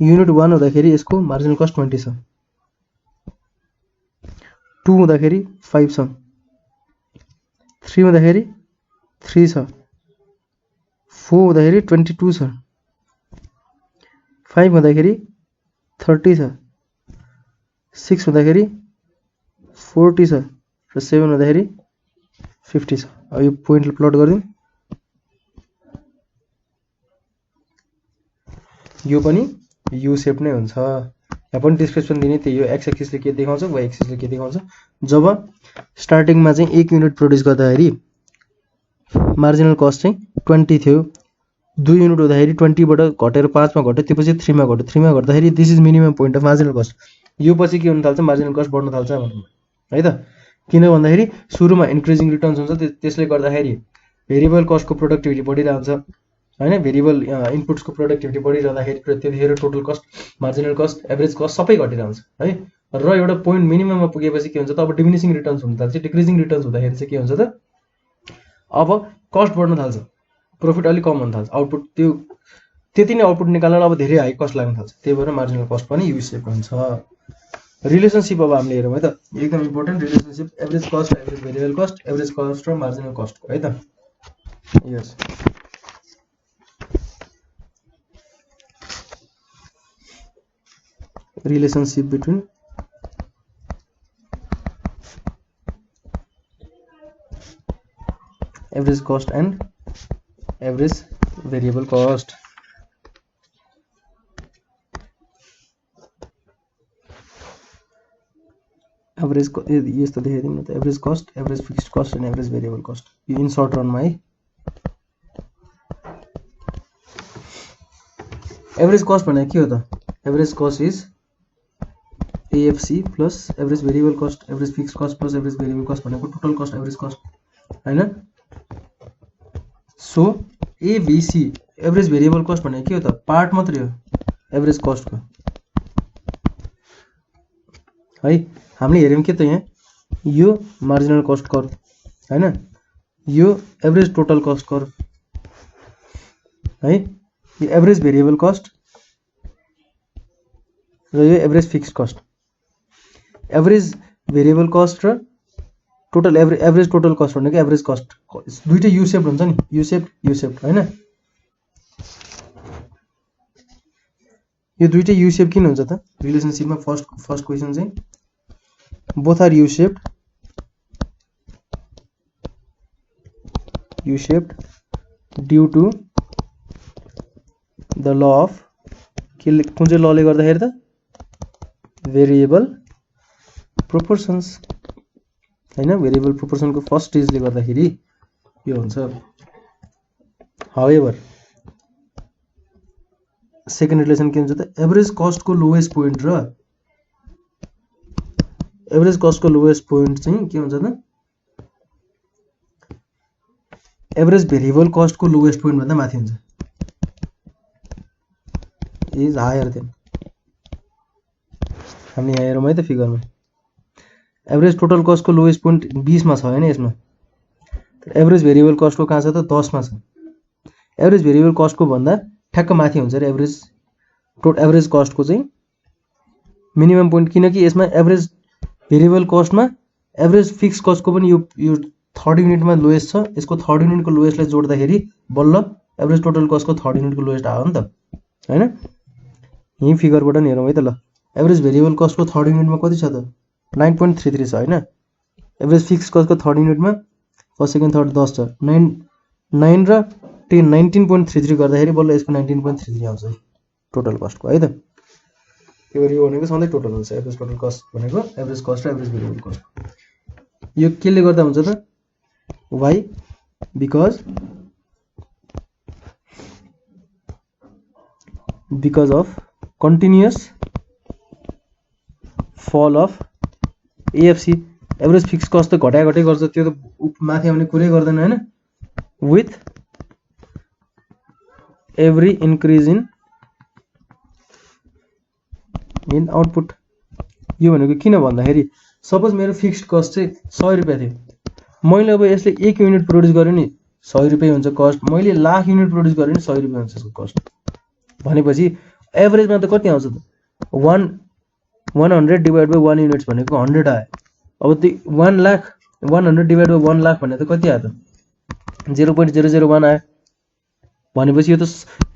S1: युनिट 1 हुँदाखेरि यसको मार्जिनल कस्ट 20 छ 2 हुँदाखेरि 5 छ 3 हुँदाखेरि 3 छ 4 हुँदाखेरि 22 छ 5 हुँदाखेरि 30 छ 6 हुँदाखेरि 40 छ र 7 हुँदाखेरि 50 छ अब यो पोइन्टले प्लट गर्दिउँ यो पनि यु शेप नै हुन्छ यहाँ पनि डिस्क्रिप्सन दिने त्यही हो एक्स एक्सिसले के देखाउँछ वाइ एक्सिसले के देखाउँछ जब स्टार्टिङमा चाहिँ 1 युनिट प्रोड्युस गर्दाखेरि मार्जिनल कस्ट चाहिँ 20 थियो 2 युनिट हुँदाखेरि 20 बाट घटेर 5 मा घट्यो, त्यसपछि 3 मा घट्यो, 3 मा घट्दाखेरि this is minimum point of marginal cost. यो पछि के हुन थाल्छ, मार्जिनल कस्ट बढ्न थाल्छ भनौँ है त। किन भन्दाखेरि सुरुमा इन्क्रिजिङ रिटर्न्स हुन्छ, त्यसले गर्दाखेरि भेरिएबल कस्टको प्रोडक्टिभिटी बढिरहन्छ हैन। भेरिएबल इनपुट्सको प्रोडक्टिभिटी बढिरहँदाखेरि त्यतिखेर total cost, marginal cost, average cost सबै घटिरहन्छ है। र एउटा पोइन्ट मिनिमममा पुगेपछि के हुन्छ त, अब डिमिनिसिङ रिटर्न्स हुन थाल्छ। डिक्रिजिङ रिटर्न्स हुँदाखेरि चाहिँ के हुन्छ त, अब कस्ट बढ्न थाल्छ, प्रफिट अलिक कम हुन थाल्छ, आउटपुट त्यो त्यति नै आउटपुट निकाल्नलाई अब धेरै हाई कस्ट लाग्न थाल्छ। त्यही भएर मार्जिनल कस्ट पनि यु सेप हुन्छ। रिलेसनसिप अब हामीले हेरौँ है त, एकदम important relationship average cost, average variable cost, average cost र मार्जिनल कस्टको है त। यस relationship between average cost and average variable cost। average यस्तो देखाइदिउँ न त, average cost, average fixed cost and average variable cost यो इन सर्ट रनमा है। एभरेज कस्ट भनेको के हो त, average cost is AFC plus average variable cost, average fix cost plus average variable cost भनेको टोटल कस्ट, एभरेज कस्ट हैन। So ABC average variable cost भनेको के हो त, पार्ट मात्रै हो एभरेज कस्टको है। हामीले हेर्यौं के त, यहाँ यो मार्जिनल कस्ट कर्भ हैन, यो एभरेज टोटल कस्ट कर्भ है, यो एभरेज भेरिएबल कस्ट र यो average fixed cost. Average variable cost र टोटल एभरेज टोटल कस्ट भनेको एभरेज कस्ट दुईटै यु सेप्ड हुन्छ नि, यु सेप्ड हैन। यो दुईटै यु सेप किन हुन्छ त, रिलेसनशिपमा फर्स्ट क्वेशन चाहिँ both are U-shaped due to the law of कुन चाहिँ लले गर्दाखेरि त, भेरिएबल प्रोपोर्सन्स हैन। भेरिएबल प्रोपोर्सनको फर्स्ट स्टेजले गर्दाखेरि यो हुन्छ। हाउएभर सेकेन्ड रिलेसन के हुन्छ त, एभरेज कस्टको लोएस्ट पोइन्ट र एभरेज कस्टको लोएस्ट पोइन्ट चाहिँ के हुन्छ त, एभरेज भेरिएबल कस्टको लोएस्ट पोइन्ट भन्दा माथि हुन्छ, इज हायर देन। हामी यहाँ हेरौँ है त फिगरमा, एभरेज टोटल कस्टको लोएस्ट पोइन्ट 20 मा छ हैन यसमा, तर एभरेज भेरिएबल कस्टको कहाँ छ त 10 मा छ। एभरेज भेरिएबल कस्टको भन्दा ठ्याक्क माथि हुन्छ र एभरेज कस्टको चाहिँ मिनिमम पोइन्ट, किनकि यसमा एभरेज भेरिएबल कस्टमा एभरेज फिक्स कस्टको पनि यो थर्ड युनिटमा लोएस्ट छ, यसको थर्ड युनिटको लोएस्टलाई जोड्दाखेरि बल्ल एभरेज टोटल कस्टको थर्ड युनिटको लोएस्ट आयो नि त हैन। यही फिगरबाट नि हेरौँ है त ल, एभरेज भेरिएबल कस्टको थर्ड युनिटमा कति छ त, 9.33 छ हैन। एभरेज फिक्स कस्टको थर्ड युनिटमा फर्स्ट सेकेन्ड थर्ड 10 छ, 9 र 10 19.33 गर्दाखेरि बल्ल यसको 19.33 आउँछ टोटल कस्टको है त। त्यो भएर यो भनेको सधैँ टोटल हुन्छ, एभरेज टोटल कस्ट भनेको एभरेज कस्ट र एभरेज भेरिएबल कस्ट। यो केले गर्दा हुन्छ त, वाइ बिकज अफ कन्टिन्युअस फल of AFC। Average fix cost त घटाइ गर्छ, त्यो त माथि आउने कुरै गर्दैन हैन, with every increase in output. यो भनेको किन भन्दाखेरि सपोज मेरो फिक्स्ड कस्ट चाहिँ 100 रुपैयाँ थियो, मैले अब यसले 1 युनिट प्रोड्युस गर्यो नि 100 रुपैयाँ हुन्छ कस्ट, मैले लाख युनिट प्रोड्युस गरेँ नि 100 रुपैयाँ हुन्छ यसको कस्ट। भनेपछि एभरेजमा त कति आउँछ त, 100 डिभाइड बाइ 1 युनिट्स भनेको 100 आयो। अब त्यो 100 डिभाइड बाइ 1 लाख भने त कति आयो त, 0.001 आयो। भनेपछि यो त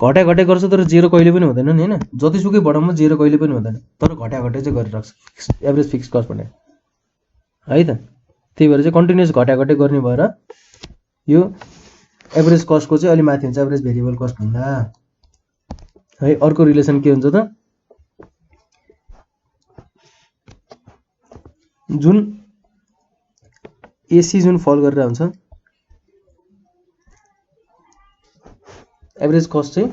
S1: घटाइ गर्छ, तर 0 कहिले पनि हुँदैन नि हैन, जतिसुकै बढाउँ 0 कहिले पनि हुँदैन, तर घटाइ चाहिँ गरिराख्छ एभरेज फिक्स कस्ट भने है त। त्यही भएर चाहिँ कन्टिन्युअस घटाइ गर्ने भएर यो एभरेज कस्टको चाहिँ अलि माथि हुन्छ एभरेज भेरिएबल कस्ट भन्दा है। अर्को रिलेसन के हुन्छ त, जुन AC जुन फल गरेर हुन्छ, एभरेज कस्ट चाहिँ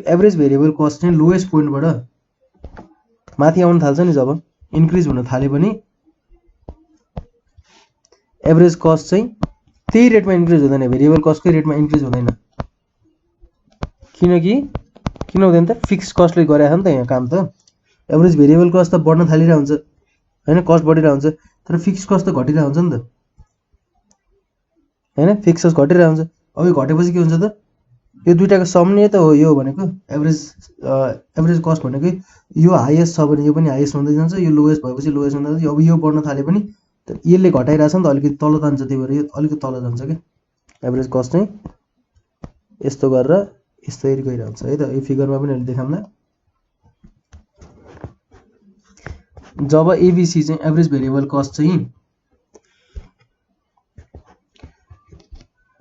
S1: एभरेज भेरिएबल कस्ट चाहिँ लोएस्ट पोइन्टबाट माथि आउन थाल्छ नि, जब इन्क्रिज हुन थाले पनि एभरेज कस्ट चाहिँ त्यही रेटमा इन्क्रिज हुँदैन, भेरिएबल कस्टकै रेटमा इन्क्रिज हुँदैन। किन हुँदैन त? फिक्स कस्टले गरेको छ नि त यहाँ काम त। एभरेज भेरिएबल कस्ट त बढ्न थालिरहेको हुन्छ होइन, कस्ट बढिरहेको हुन्छ, तर फिक्स कस्ट त घटिरहेको हुन्छ नि त होइन, फिक्स कस्ट घटिरहेको हुन्छ। अब यो घटेपछि के हुन्छ त? यो दुइटाको सम नै त हो यो भनेको एभरेज कस्ट भनेको। यो हाइएस्ट छ भने यो पनि हाइएस्ट हुँदै जान्छ, यो लोएस्ट भएपछि लोएस्ट हुँदै जान्छ। अब यो बढ्न थाले पनि यसले घटाइरहेछ नि त, अलिकति तल तान्छ, त्यही भएर यो अलिकति तल जान्छ क्या। एभरेज कस्ट चाहिँ यस्तो गरेर यसरी गइरहन्छ है त। यो फिगरमा पनि अहिले देखाउँला। जब एबिसी चाहिँ एभरेज भेरिएबल कस्ट चाहिँ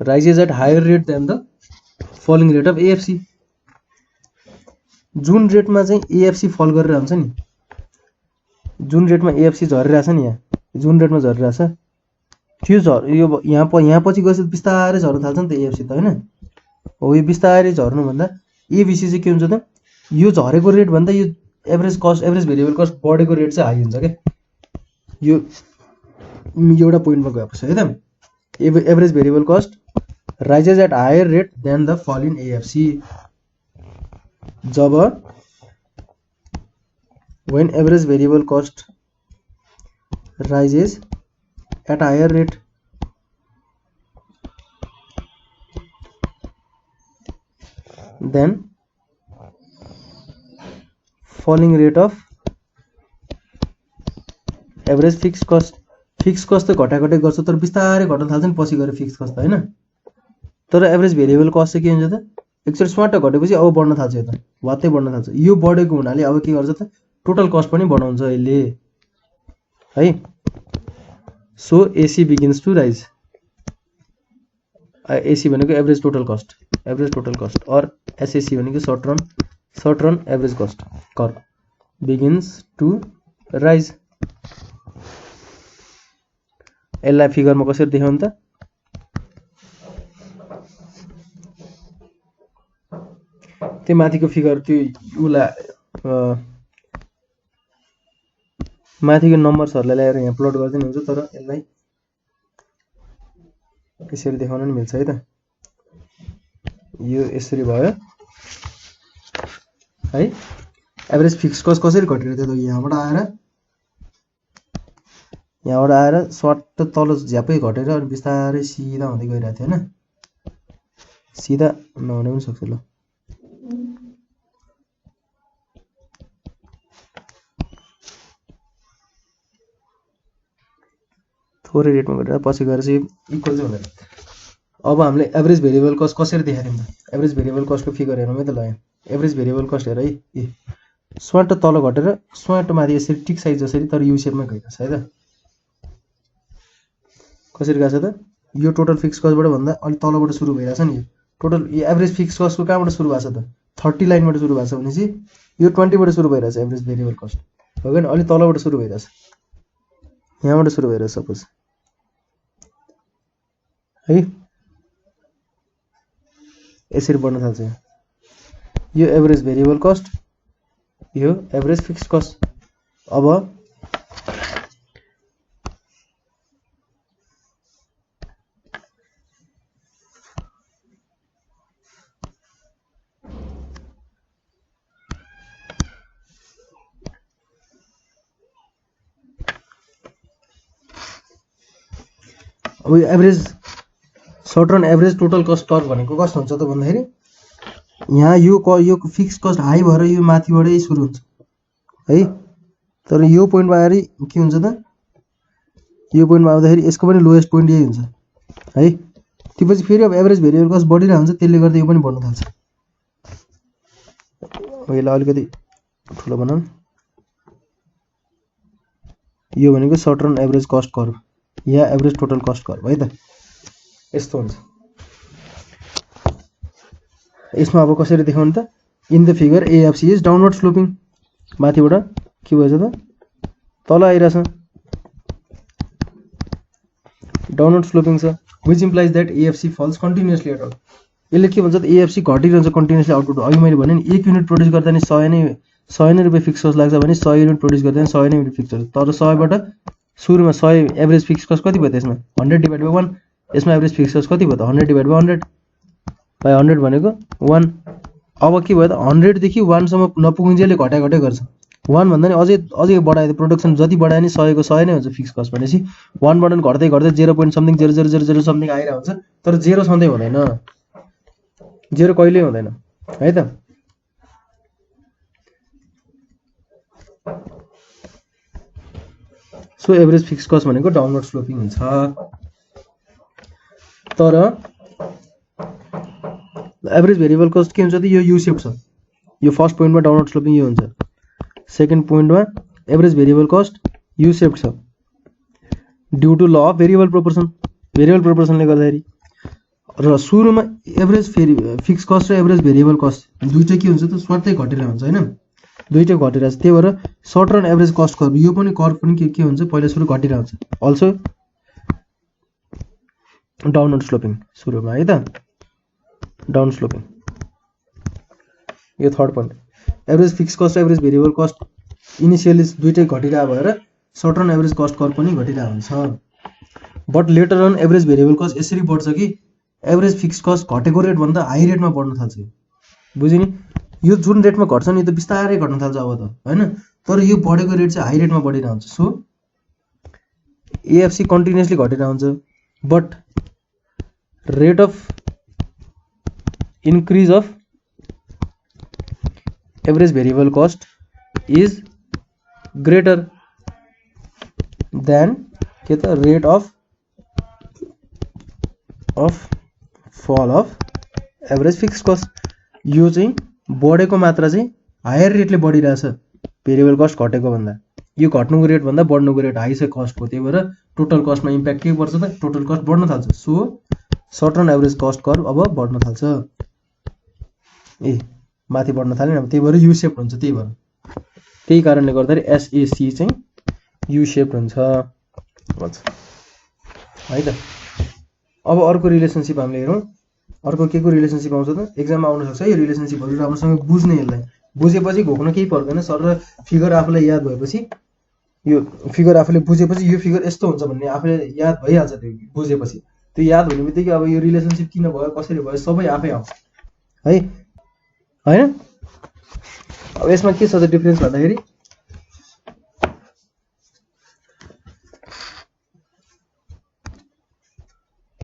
S1: rises at higher rate than the falling rate of AFC, जुन रेटमा चाहिँ एएफसी फल गरेर हुन्छ नि, जुन रेटमा एएफसी झरिरहेछ नि, यहाँ जुन रेटमा झरिरहेछ त्यो यो यहाँ पछि गएपछि बिस्तारै झर्न थाल्छ नि त एएफसी त होइन। हो यो बिस्तारै झर्नुभन्दा एबिसी चाहिँ के हुन्छ त? यो झरेको रेट भन्दा यो एभरेज भेरिएबल कस्ट बढेको रेट चाहिँ हाई हुन्छ क्या। यो एउटा पोइन्टमा गएपछि है त, average variable cost rises at higher rate than the fall in AFC. जब when average variable cost rises at higher rate than falling rate of average fix cost. Fix cost त घटाघटै गर्छ, तर बिस्तारै घट्न थाल्छ नि पछि गएर फिक्स कस्ट त होइन। तर एभरेज भेरिएबल कस्ट चाहिँ के हुन्छ त? एकचोटि स्वाट घटेपछि अब बढ्न थाल्छ, यो त वात्तै बढ्न थाल्छ। यो बढेको हुनाले अब के गर्छ त? टोटल कस्ट पनि बढाउँछ यसले है। So AC begins to rise. AC भनेको एभरेज टोटल कस्ट और एसएसी भनेको short run average cost curve begins to rise. यसलाई फिगरमा कसरी देखाउनु त? त्यो माथिको फिगर त्यो माथिको नम्बर्सहरूलाई ल्याएर यहाँ प्लट गर्दिनु हुन्छ, तर यसलाई यसरी देखाउन नि मिल्छ है त। यो यसरी भयो है। एभरेज फिक्स कस्ट कसरी घटेर थियो त? यहाँबाट आएर सर्ट तल झ्यापै घटेर अनि बिस्तारै सिधा हुँदै गइरहेको थियो होइन। सिधा नहुने पनि सक्छ ल। थोरै रेटमा गरेर पछि गएर चाहिँ इक्वल चाहिँ हुँदैन। अब हामीले एभरेज भेरिएबल कस्ट कसरी देखाइदिउँ त? एभरेज भेरिएबल कस्टको फिगर हेरौँ है त ल। यहाँ एभरेज भेरिएबल कस्ट हेर है। स्वाट तल घटेर स्वाट माथि यसरी टिक साइज जसरी, तर यु सेपमा गइरहेछ है त। कसरी गएको छ त? यो टोटल फिक्स कस्टबाट भन्दा अलि तलबाट सुरु भइरहेछ नि। टोटल एभरेज फिक्स कस्टको कहाँबाट सुरु भएको छ त? 30 लाइनबाट सुरु भएको छ भनेपछि यो 20बाट सुरु भइरहेछ एभरेज भेरिएबल कस्ट हो कि अलि तलबाट सुरु भइरहेछ, यहाँबाट सुरु भइरहेछ सपोज है। यसरी बढ्न थाल्छ। यो एभरेज भेरिएबल कस्ट, यो एभरेज फिक्स कस्ट। अब average short run average total cost curve भनेको कस्तो हुन्छ त भन्दाखेरि यहाँ यो फिक्स कस्ट हाई भएर यो माथिबाटै सुरु हुन्छ है। तर यो पोइन्टमा आएर के हुन्छ त? यो पोइन्टमा आउँदाखेरि यसको पनि लोएस्ट पोइन्ट यही हुन्छ है। त्यसपछि फेरि अब एभरेज भेरिएबल कस्ट बढिरहेको हुन्छ, त्यसले गर्दा यो पनि बढ्न थाल्छ। यसलाई अलिकति ठुलो बनाऊँ। यो भनेको short run average cost curve या एभरेज टोटल कस्ट कर्भ है त। यस्तो हुन्छ। यसमा अब कसरी देखाउनु त? In the figure AFC is downward sloping. माथिबाट के भएछ त? तल आइरहेछ। डाउनवर्ड स्लोपिङ छ, which implies that AFC falls continuously at out. यसले के भन्छ त एएफसी घटिरहन्छ कन्टिन्युसली आउटपुट। अघि मैले भने नि 1 युनिट प्रोड्युस गर्दा नि 100 नै रुपियाँ फिक्स कस्ट लाग्छ भने 100 युनिट प्रोड्युस गर्दा नि 100 नै रुपियाँ फिक्स कस्ट। तर 100 बाट सुरुमा 100 एभरेज फिक्स कस्ट कति भयो त्यसमा 100 डिभाइड बाइ 1, यसमा एभरेज फिक्स कस्ट कति भयो त 100 डिभाइड बाइ 100 बाइ 100 भनेको 1। अब के भयो त 100 देखि 1 सम्म नपुगिन्जेले घटाइ गर्छ। 1 भन्दा नि अझै बढायो, प्रोडक्सन जति बढायो नि 100 को 100 नै हुन्छ फिक्स कस्ट भनेपछि 1 बाट घट्दै 0 समथिङ 0000 समथिङ आइरा हुन्छ। तर 0 सधैँ हुँदैन, 0 कहिल्यै हुँदैन है त। सो एभरेज फिक्स कस्ट भनेको डाउनवर्ड स्लोपिङ हुन्छ। तर एभरेज भेरिएबल कस्ट के हुन्छ त यो यु शेप छ। यो फर्स्ट पोइन्टमा डाउनवर्ड स्लोपिङ यो हुन्छ, सेकेन्ड पोइन्टमा average variable cost U shape छ due to law of variable प्रोपोर्सनले गर्दाखेरि। र सुरुमा एभरेज फिक्स कस्ट र एभरेज भेरिएबल कस्ट दुईटै के हुन्छ त स्वाटै घटेर हुन्छ हैन, दुईटै घटेर छ। त्यही भएर short run average cost curve यो पनि कर्भ पनि के हुन्छ पहिला सुरु घटेर हुन्छ। अल्सो डाउनवर्ड स्लोपिङ सुरुमा है त, डाउन स्लोपिङ। यो third point average fix cost र एभरेज भेरिएबल कस्ट इनिशियली दुईटै घटिरा भएर short run average cost curve पनि घटिरा हुन्छ। But later on average variable cost यसरी बढ्छ कि एभरेज फिक्स कस्ट घटेको रेट भन्दा हाई रेटमा बढ्न थाल्छ। बुझ्यो नि, यो जुन रेटमा घट्छ नि त बिस्तारै घट्न थाल्छ अब त हैन। तर यो बढेको रेट चाहिँ हाई रेटमा बढिरा हुन्छ। सो एएफसी कन्टिन्युसली घटेर हुन्छ, but rate of increase of average variable cost is greater than के त rate of fall of average fixed cost। यो चाहिँ बढेको मात्रा चाहिँ हायर रेटले बढिरहेछ भेरिएबल कस्ट घटेको भन्दा। यो घट्नुको रेट भन्दा बढ्नुको रेट हाई छ कस्टको, त्यही भएर टोटल कस्टमा इम्प्याक्ट के पर्छ त टोटल कस्ट बढ्न थाल्छ। So short run average cost curve अब बढ्न थाल्छ, माथि बढ्न थाल्यो नि, त्यही भएर यु शेप हुन्छ। त्यही कारणले गर्दाखेरि एसएसी चाहिँ यु शेप हुन्छ है त। अब अर्को रिलेसनशिप हामीले हेरौँ, अर्को के को रिलेसनशिप आउँछ त एक्जाममा आउन सक्छ। यो रिलेसनशिपहरु राम्रोसँग बुझ्ने, यसलाई बुझेपछि घोक्न केही पर्दैन। सर र फिगर आफूलाई याद भएपछि, यो फिगर आफूले बुझेपछि यो फिगर यस्तो हुन्छ भन्ने आफूले याद भइहाल्छ। त्यो बुझेपछि त्यो याद हुने बित्तिकै अब यो रिलेसनशिप किन भयो कसरी भयो सबै आफै आउँछ है हैन। अब यसमा के छ त डिफरेन्स भन्दाखेरि